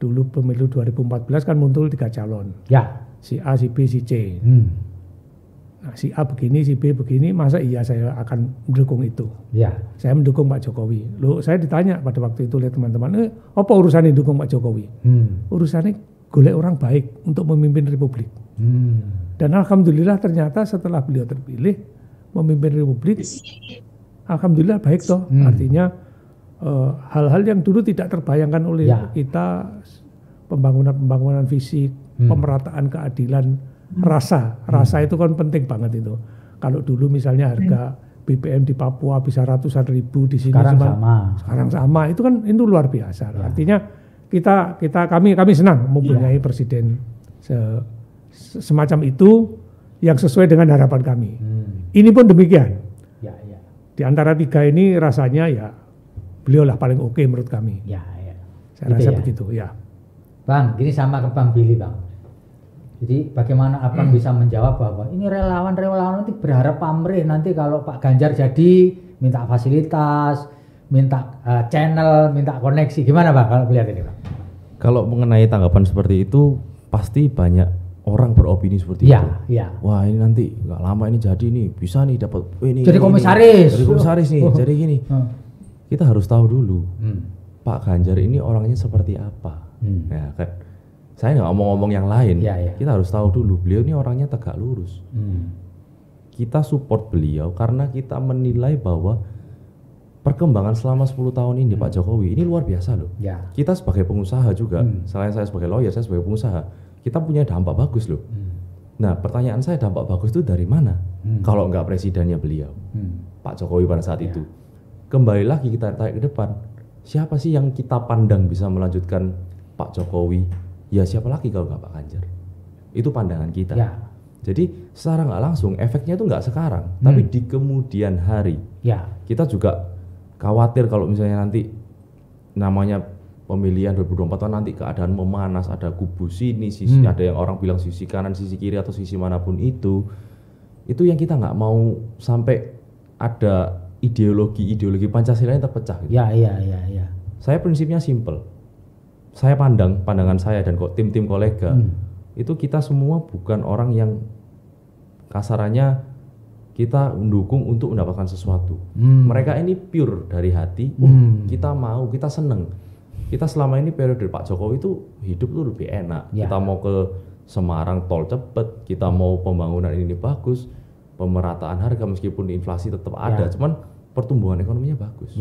dulu pemilu 2014 kan muncul 3 calon. Si A, si B, si C. Nah, si A begini, si B begini, masa iya saya akan mendukung itu? Saya mendukung Pak Jokowi. Loh, saya ditanya pada waktu itu oleh teman-teman, apa urusannya dukung Pak Jokowi? Urusannya golek orang baik untuk memimpin Republik. Dan alhamdulillah ternyata setelah beliau terpilih memimpin Republik, alhamdulillah baik toh. Artinya hal-hal yang dulu tidak terbayangkan oleh kita, pembangunan fisik, pemerataan keadilan, rasa itu kan penting banget itu. Kalau dulu misalnya harga BBM di Papua bisa ratusan ribu, di sini sekarang sama, itu kan itu luar biasa. Artinya kami senang mempunyai presiden semacam itu yang sesuai dengan harapan kami. Ini pun demikian. Di antara 3 ini rasanya ya beliau lah paling oke menurut kami. Saya rasa begitu ya. Bang, ini sama ke Bang Billy Bang. Jadi bagaimana Abang bisa menjawab bahwa ini relawan nanti berharap pamrih, nanti kalau Pak Ganjar jadi minta fasilitas, minta channel, minta koneksi, gimana Bang kalau melihat ini Bang? Kalau mengenai tanggapan seperti itu pasti banyak orang beropini seperti itu. Wah ini nanti nggak lama ini jadi nih, bisa nih dapat ini. Jadi komisaris. Jadi komisaris nih, jadi gini. Kita harus tahu dulu Pak Ganjar ini orangnya seperti apa. Ya kan. Saya nggak ngomong-ngomong yang lain, kita harus tahu dulu beliau ini orangnya tegak lurus. Kita support beliau karena kita menilai bahwa perkembangan selama 10 tahun ini Pak Jokowi ini luar biasa loh. Kita sebagai pengusaha juga, selain saya sebagai lawyer, saya sebagai pengusaha, kita punya dampak bagus loh. Nah pertanyaan saya, dampak bagus itu dari mana? Kalau nggak presidennya beliau, Pak Jokowi pada saat itu. Kembali lagi kita tarik ke depan, siapa sih yang kita pandang bisa melanjutkan Pak Jokowi? Ya siapa lagi kalau nggak Pak Ganjar? Itu pandangan kita. Jadi secara nggak langsung efeknya itu nggak sekarang, tapi di kemudian hari. Kita juga khawatir kalau misalnya nanti namanya pemilihan 2024 nanti keadaan memanas, ada kubu sini, sisi ada yang orang bilang sisi kanan, sisi kiri atau sisi manapun itu yang kita nggak mau sampai ada ideologi Pancasila yang terpecah. Gitu. Ya. Saya prinsipnya simple. Saya pandangan saya dan kok tim kolega itu kita semua bukan orang yang kasarannya kita mendukung untuk mendapatkan sesuatu. Mereka ini pure dari hati. Kita mau, kita seneng. Kita selama ini periode Pak Jokowi itu hidup tuh lebih enak. Kita mau ke Semarang tol cepet, kita mau pembangunan ini bagus, pemerataan harga meskipun inflasi tetap ada, cuman pertumbuhan ekonominya bagus.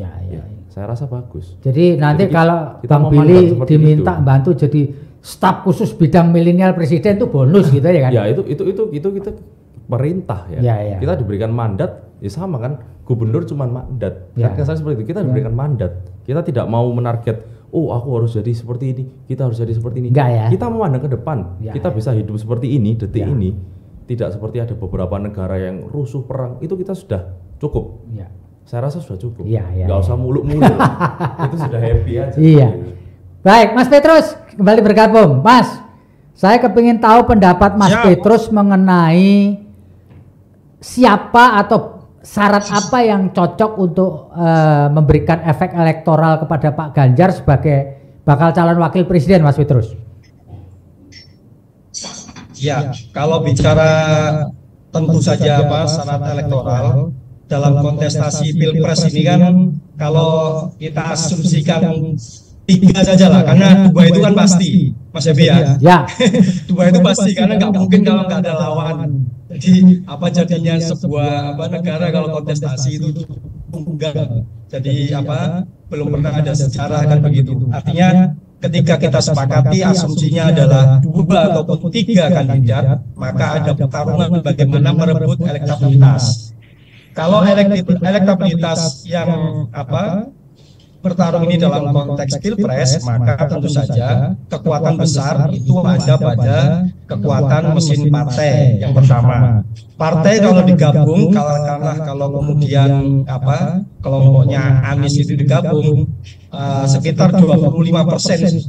Saya rasa bagus. Jadi nanti kalau Bang Billy diminta bantu jadi staf khusus bidang milenial presiden itu bonus gitu ya kan? Ya itu kita perintah ya. Kita diberikan mandat, ya sama kan, gubernur cuma mandat. Saya seperti itu, kita diberikan mandat. Kita tidak mau menarget, aku harus jadi seperti ini, kita harus jadi seperti ini. Kita memandang ke depan, kita bisa hidup seperti ini, detik ini. Tidak seperti ada beberapa negara yang rusuh perang, itu kita sudah cukup. Saya rasa sudah cukup. Nggak usah muluk-muluk. Itu sudah happy aja. Baik, Mas Petrus kembali bergabung. Mas, saya kepingin tahu pendapat Mas Petrus mengenai siapa atau syarat apa yang cocok untuk memberikan efek elektoral kepada Pak Ganjar sebagai bakal calon wakil presiden, Mas Petrus? Ya, kalau bicara tentu saja syarat elektoral dalam kontestasi Pilpres ini kan kalau kita asumsikan 3 saja lah, karena 2 itu kan pasti, Mas Ebi ya. 2 itu pasti karena nggak mungkin kalau nggak ada lawan. Jadi apa jadinya sebuah negara kalau kontestasi itu tunggal. Jadi belum pernah ada sejarah kan begitu. Artinya ketika kita sepakati asumsinya adalah 2 ataupun 3 kandidat, maka ada pertarungan bagaimana merebut elektabilitas. Kalau elektabilitas yang bertarung ini dalam konteks Pilpres, maka tentu saja kekuatan besar itu ada pada kekuatan mesin partai yang pertama. Partai kalau digabung, kalau kemudian kelompoknya Anies itu digabung sekitar 25%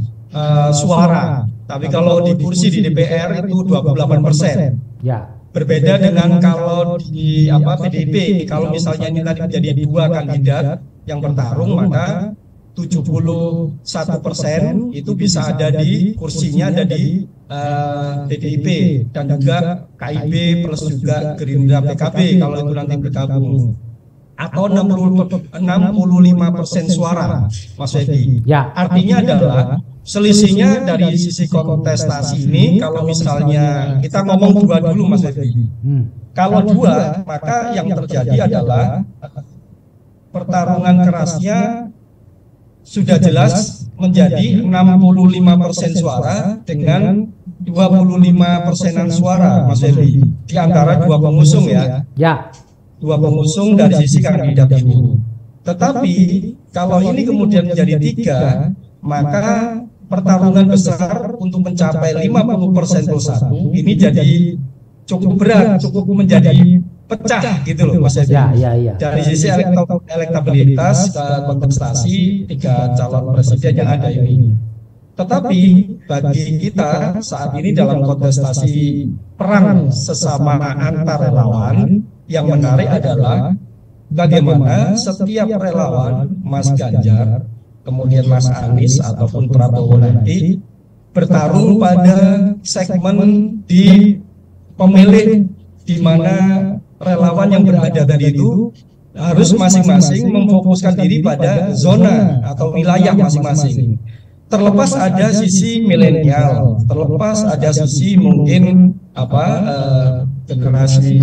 suara. Tapi kalau di kursi di DPR itu 28%. Berbeda dengan kalau di PDIP, kalau misalnya ini tadi menjadi 2 kandidat yang bertarung, maka 71% itu bisa ada di kursinya ada di PDIP dan juga KIB plus juga Gerindra PKB kalau itu nanti bergabung, atau 65% suara, Mas Edi. Artinya adalah selisihnya dari sisi kontestasi ini, kalau misalnya kita ngomong 2 dulu, Mas Edi. Kalau 2, maka yang terjadi adalah pertarungan kerasnya sudah jelas menjadi 65% suara dengan 25%-an suara, Mas Edi, di antara 2 pengusung ya. 2 pengusung dari sisi kandidat itu. Tetapi kalau ini kemudian menjadi 3, maka pertarungan besar untuk mencapai 50% plus 1 ini jadi cukup berat, cukup menjadi pecah gitu loh, Mas Edi. Dari sisi elektabilitas kontestasi 3 calon presiden yang ada ini. Tetapi bagi kita saat ini dalam kontestasi perang sesama antar relawan, yang menarik adalah bagaimana setiap relawan, Mas Ganjar, kemudian Mas Anies ataupun Prabowo nanti bertarung pada segmen di pemilih, di mana relawan yang berada tadi itu harus masing-masing memfokuskan diri pada zona atau wilayah masing-masing. Terlepas ada sisi milenial, terlepas ada sisi mungkin generasi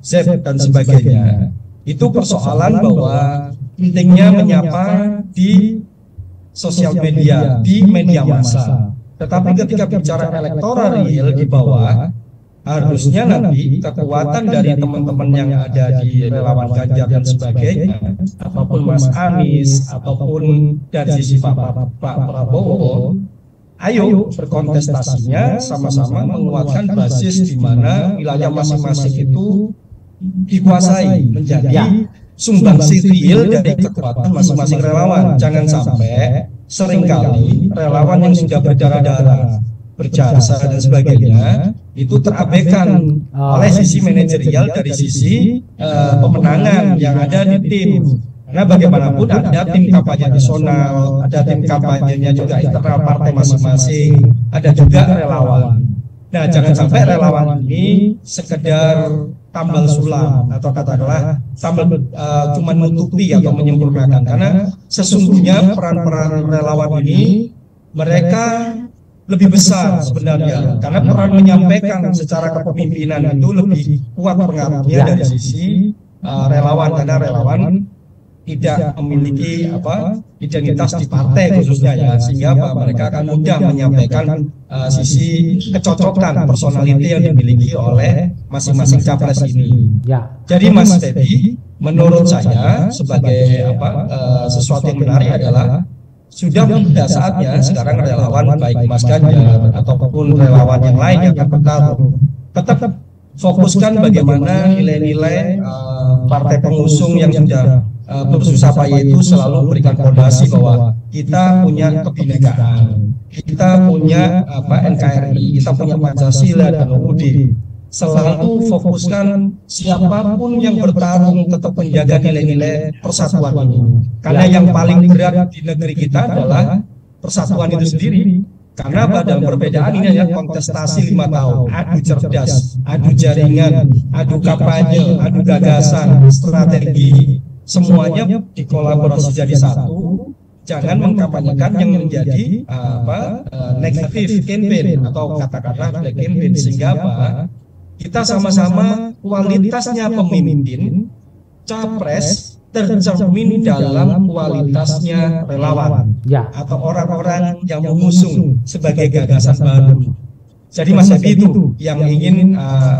Z dan sebagainya. Itu persoalan bahwa pentingnya menyapa di sosial media, di media massa. Tetapi ketika bicara elektoral real di bawah, harusnya nanti kekuatan dari teman-teman yang ada di relawan Ganjar dan sebagainya, apapun Mas Anies, ataupun dari sisi Pak Prabowo, ayo berkontestasinya sama-sama menguatkan basis di mana wilayah masing-masing itu dikuasai menjadi sumbangsi real dari kekuatan masing-masing relawan. Jangan sampai seringkali relawan yang sudah berdarah-darah, berjasa dan sebagainya itu terabaikan oleh sisi manajerial dari sisi pemenangan yang ada di tim. Karena bagaimanapun ada tim kampanye nasional, ada tim kampanyenya juga internal partai masing-masing, ada juga relawan. Nah, jangan sampai relawan ini sekedar tambal sulam atau katakanlah cuma menutupi atau menyempurnakan, karena sesungguhnya peran-peran relawan ini mereka lebih besar sebenarnya, karena peran menyampaikan secara kepemimpinan itu lebih kuat pengaruhnya dari sisi relawan, karena relawan tidak memiliki identitas di partai khususnya ya, sehingga mereka akan mudah menyampaikan sisi kecocokan personality yang dimiliki oleh masing-masing capres ini. Jadi Mas Feby, menurut saya sebagai sesuatu yang menarik adalah sudah pada saatnya sekarang relawan baik Mas Ganjar ataupun relawan yang lain yang akan bertarung tetap fokuskan bagaimana nilai-nilai partai pengusung yang sudah bersusah payah itu selalu memberikan fondasi bahwa kita punya kebinekaan, kita punya NKRI, kita punya Pancasila dan UUD. Selalu fokuskan siapapun yang bertarung tetap menjaga nilai-nilai persatuan ini. Karena yang paling berat di negeri kita adalah persatuan itu sendiri. Karena dalam perbedaan ini adalah kontestasi 5 tahun, adu cerdas, adu jaringan, adu kampanye, adu gagasan, strategi. Semuanya dikolaborasi jadi satu. Jangan mengkampanyekan yang menjadi negatif campaign atau katakanlah black campaign, sehingga kita sama-sama kualitasnya pemimpin capres tercermin dalam kualitasnya relawan atau orang-orang yang mengusung sebagai gagasan baru. Jadi Mas Feby itu yang ingin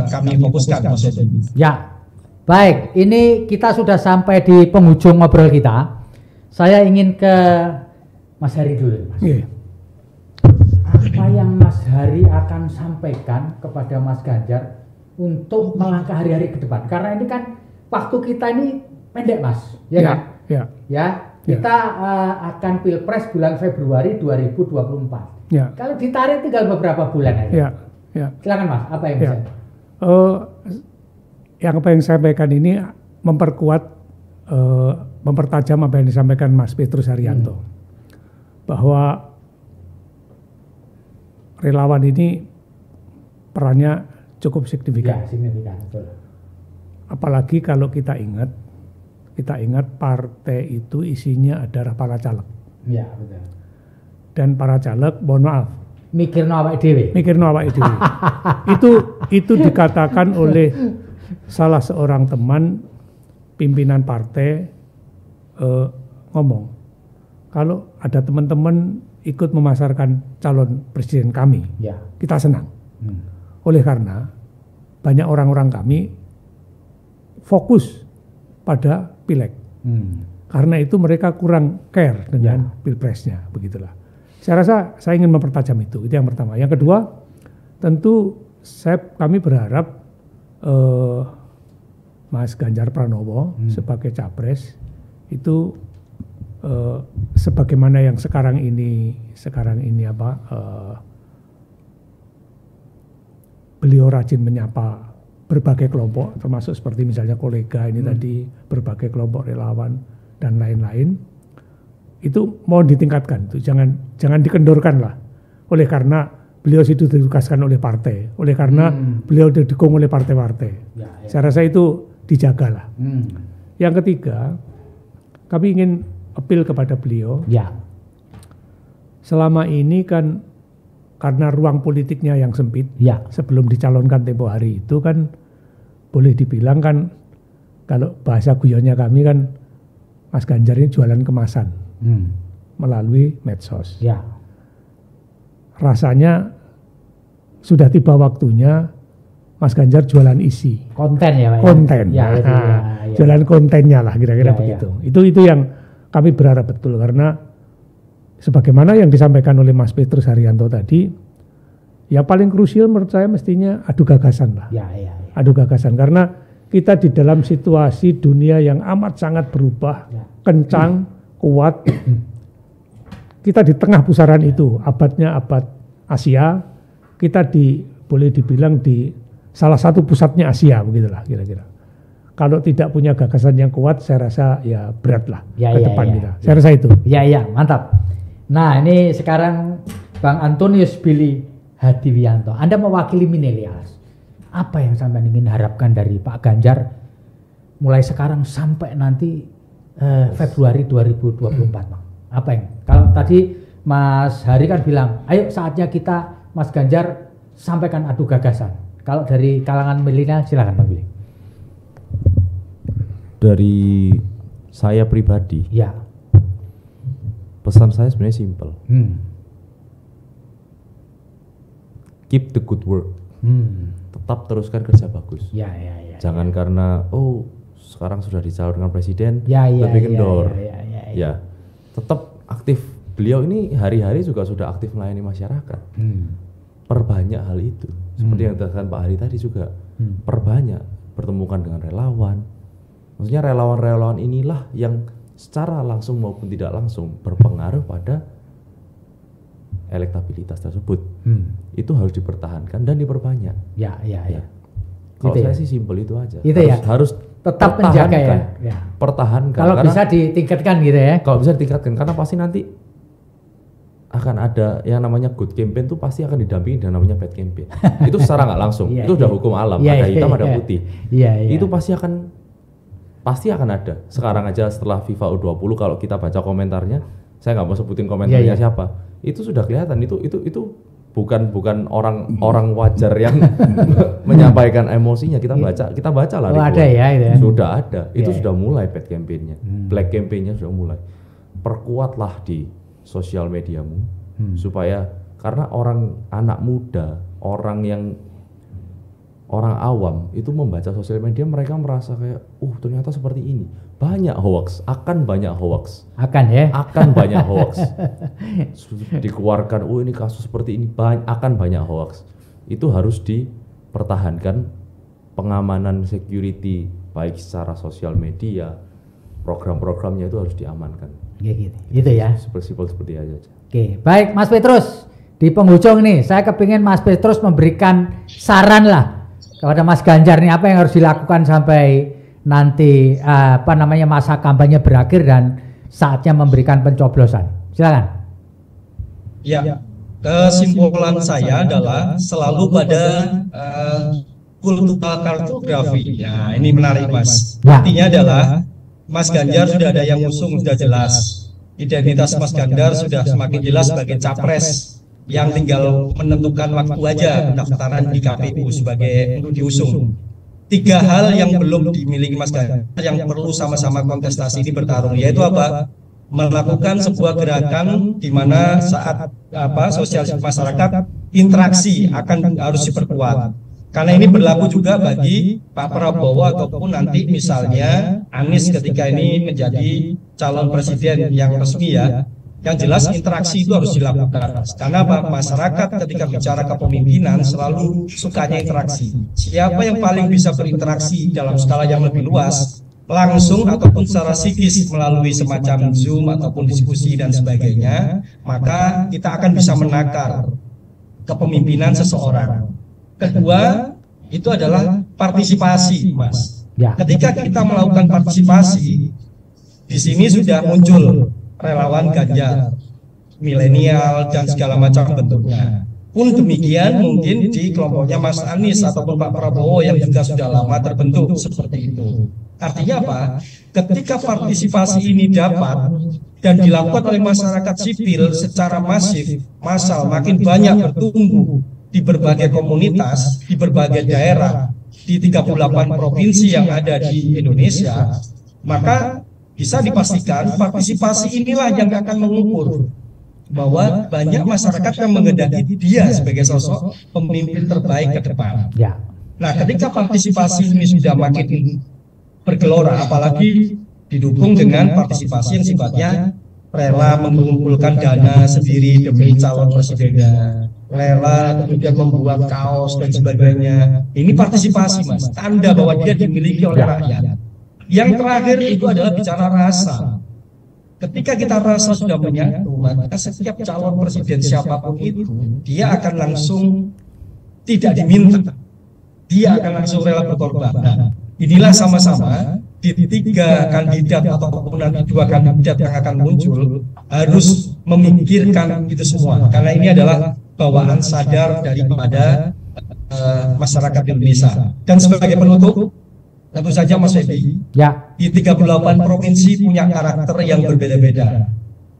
kami fokuskan, Mas Feby. Ya. Baik, ini kita sudah sampai di penghujung ngobrol kita. Saya ingin ke Mas Hari dulu. Apa yang Mas Hari akan sampaikan kepada Mas Ganjar untuk melangkah hari-hari ke depan? Karena ini kan waktu kita ini pendek, Mas. Kan? Kita akan Pilpres bulan Februari 2024. Kalau ditarik tinggal beberapa bulan aja. Silakan Mas, apa yang bisa? Yang apa yang saya sampaikan ini memperkuat, mempertajam apa yang disampaikan Mas Petrus Haryanto, bahwa relawan ini perannya cukup signifikan. Signifikan, betul. Apalagi kalau kita ingat partai itu isinya adalah para caleg. Iya, betul. Dan para caleg, mohon maaf, mikirno awake dhewe. Itu dikatakan oleh salah seorang teman pimpinan partai, ngomong, kalau ada teman-teman ikut memasarkan calon presiden kami, kita senang. Oleh karena banyak orang-orang kami fokus pada pileg. Karena itu mereka kurang care dengan pilpresnya, begitulah. Saya rasa saya ingin mempertajam itu yang pertama. Yang kedua, tentu kami berharap Mas Ganjar Pranowo sebagai capres itu sebagaimana yang sekarang ini beliau rajin menyapa berbagai kelompok, termasuk seperti misalnya kolega ini tadi, berbagai kelompok relawan dan lain-lain, itu mohon ditingkatkan, itu jangan dikendorkan lah. Oleh karena beliau itu ditugaskan oleh partai, oleh karena beliau didukung oleh partai-partai. Saya rasa itu dijagalah. Yang ketiga, kami ingin appeal kepada beliau. Selama ini kan karena ruang politiknya yang sempit, sebelum dicalonkan tempo hari itu kan boleh dibilang kan, kalau bahasa guyonnya kami kan, Mas Ganjar ini jualan kemasan melalui medsos. Rasanya sudah tiba waktunya Mas Ganjar jualan isi. Konten ya Pak? Konten. Jualan kontennya lah kira-kira begitu. Itu yang kami berharap betul, karena sebagaimana yang disampaikan oleh Mas Petrus Haryanto tadi, ya paling krusial menurut saya mestinya adu gagasan lah. Adu gagasan, karena kita di dalam situasi dunia yang amat sangat berubah, kencang, kuat. Kita di tengah pusaran itu, abadnya abad Asia, kita boleh dibilang di salah satu pusatnya Asia, begitulah kira-kira. Kalau tidak punya gagasan yang kuat, saya rasa ya berat lah ke depan kita. Saya rasa itu. Iya, mantap. Nah, ini sekarang Bang Antonius Billy Hadiwianto, Anda mewakili milenials. Apa yang sampai ingin harapkan dari Pak Ganjar mulai sekarang sampai nanti Februari 2024, Bang? Apa yang? Kalau tadi Mas Hari kan bilang, ayo saatnya kita, Mas Ganjar, sampaikan adu gagasan. Kalau dari kalangan milenial, silakan Bang Billy. Dari saya pribadi, ya, pesan saya sebenarnya simple. Keep the good work. Tetap teruskan kerja bagus. Ya. Jangan karena sekarang sudah dicalonkan presiden, lebih kendor. Ya, tetap aktif. Beliau ini hari-hari juga sudah aktif melayani masyarakat. Perbanyak hal itu. Seperti yang dikatakan Pak Hari tadi juga. Perbanyak, pertemukan dengan relawan. Maksudnya relawan-relawan inilah yang secara langsung maupun tidak langsung berpengaruh pada elektabilitas tersebut. Itu harus dipertahankan dan diperbanyak. Ya. Kalau saya sih simpel itu aja. Harus tetap menjaga ya. Pertahankan. Kalau bisa ditingkatkan gitu ya. Kalau bisa ditingkatkan, karena pasti nanti akan ada yang namanya good campaign tuh pasti akan didampingi dengan namanya bad campaign. Itu secara nggak langsung. Itu udah hukum alam. Ada hitam, ada putih. Itu pasti akan ada. Sekarang aja setelah FIFA U20, kalau kita baca komentarnya, saya nggak mau sebutin komentarnya siapa. Itu sudah kelihatan. Itu bukan orang wajar yang menyampaikan emosinya. Kita baca lah. Ada ya. Sudah ada. Itu sudah mulai bad campaign-nya. Black campaign-nya sudah mulai. Perkuatlah di sosial mediamu supaya, karena anak muda, orang awam itu membaca sosial media, mereka merasa kayak ternyata seperti ini. Banyak hoax, akan banyak hoax. Akan banyak hoax. Dikeluarkan, ini kasus seperti ini, akan banyak hoax. Itu harus dipertahankan, pengamanan security baik secara sosial media, program-programnya itu harus diamankan. Gitu ya. Seperti aja. Oke, baik Mas Petrus. Di penghujung nih, saya kepingin Mas Petrus memberikan saran lah kepada Mas Ganjar nih, apa yang harus dilakukan sampai nanti masa kampanye berakhir dan saatnya memberikan pencoblosan. Silakan. Ya, kesimpulan saya adalah selalu pada kultural kartografi. Ya, ini menarik Mas. Artinya adalah Mas Ganjar sudah ada yang usung, sudah jelas. Identitas Mas Ganjar sudah semakin jelas sebagai capres, yang tinggal menentukan waktu aja pendaftaran di KPU sebagai untuk diusung. 3 hal yang belum dimiliki Mas Ganjar yang perlu sama-sama kontestasi ini bertarung, yaitu apa? Melakukan sebuah gerakan di mana saat sosialisasi masyarakat, interaksi harus diperkuat. Karena ini berlaku juga bagi Pak Prabowo ataupun nanti misalnya Anies ketika ini menjadi calon presiden yang resmi ya. Yang jelas interaksi itu harus dilakukan. Karena masyarakat ketika bicara kepemimpinan selalu sukanya interaksi. Siapa yang paling bisa berinteraksi dalam skala yang lebih luas, langsung ataupun secara psikis melalui semacam Zoom ataupun diskusi dan sebagainya, maka kita akan bisa menakar kepemimpinan seseorang. Kedua, itu adalah partisipasi, Mas. Ketika kita melakukan partisipasi, di sini sudah muncul relawan Ganjar, milenial dan segala macam bentuknya. Pun demikian mungkin di kelompoknya Mas Anies ataupun Pak Prabowo yang juga sudah lama terbentuk seperti itu. Artinya apa? Ketika partisipasi ini dapat dan dilakukan oleh masyarakat sipil secara masif, massal, makin banyak bertumbuh di berbagai komunitas, di berbagai daerah, di 38 provinsi yang ada di Indonesia, maka bisa dipastikan partisipasi inilah yang akan mengukur bahwa banyak masyarakat yang menghendaki dia sebagai sosok pemimpin terbaik ke depan. Nah, ketika partisipasi ini sudah makin bergelora, apalagi didukung dengan partisipasi yang sifatnya rela mengumpulkan dana sendiri demi calon presidennya, rela, kemudian membuat kaos dan sebagainya. Ini partisipasi, Mas, tanda bahwa dia dimiliki oleh rakyat. Yang terakhir itu adalah bicara rasa. Ketika kita rasa sudah menyatu, maka setiap calon presiden siapapun itu, dia akan langsung tidak diminta, dia akan langsung rela berkorban. Nah, inilah sama-sama di 3 kandidat ataupun nanti 2 kandidat yang akan muncul harus memikirkan itu semua, karena ini adalah bawaan sadar daripada masyarakat Indonesia. Dan sebagai penutup, tentu saja Mas Febi, di 38 provinsi punya karakter yang berbeda-beda.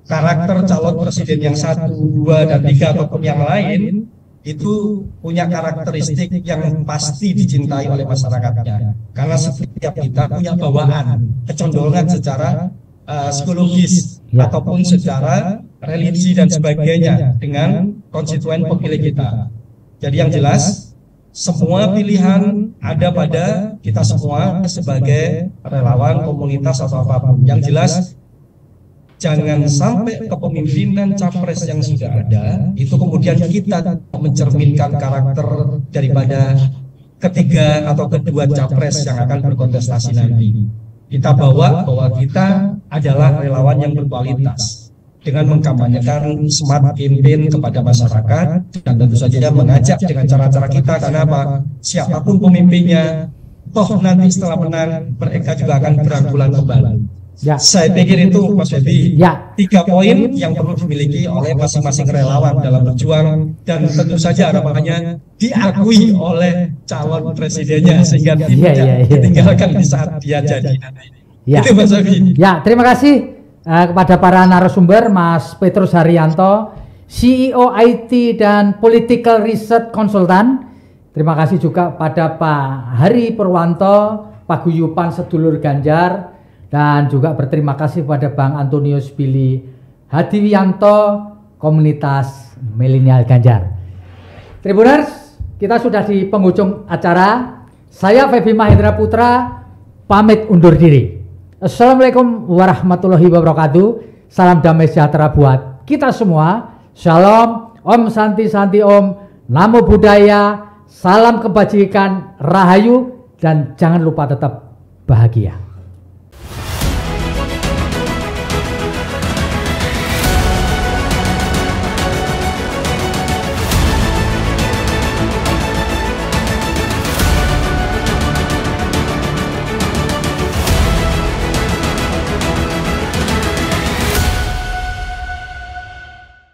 Karakter calon presiden yang 1, 2, dan 3 ataupun yang lain itu punya karakteristik yang pasti dicintai oleh masyarakatnya. Karena setiap kita punya bawaan, kecondongan secara psikologis ataupun secara religi dan sebagainya dengan konstituen pemilih kita. Jadi yang jelas, semua pilihan ada pada kita semua sebagai relawan, komunitas atau apapun. Yang jelas, jangan sampai kepemimpinan capres yang sudah ada itu kemudian kita mencerminkan karakter daripada ketiga atau kedua capres yang akan berkontestasi nanti. Kita bawa bahwa kita adalah relawan yang berkualitas dengan mengkampanyekan smart campaign kepada masyarakat, dan tentu saja mengajak dengan cara-cara kita, karena apa? Siapapun pemimpinnya, toh nanti setelah menang mereka juga akan berangkulan kembali. Saya pikir itu Mas Febi, 3 poin yang perlu dimiliki oleh masing-masing relawan dalam berjuang, dan tentu saja harapannya diakui oleh calon presidennya sehingga tidak ditinggalkan di saat dia jadi. Itu Mas Febi. Terima kasih kepada para narasumber, Mas Petrus Haryanto, CEO IT dan Political Research Consultant. Terima kasih juga pada Pak Hari Purwanto, Paguyuban Sedulur Ganjar, dan juga berterima kasih pada Bang Antonius Billy Hadiwianto, Komunitas Milenial Ganjar. Tribuners, kita sudah di penghujung acara. Saya Febi Mahendra Putra pamit undur diri. Assalamualaikum warahmatullahi wabarakatuh. Salam damai sejahtera buat kita semua. Shalom, Om Santi Santi Om, Namo Buddhaya, salam kebajikan, rahayu, dan jangan lupa tetap bahagia.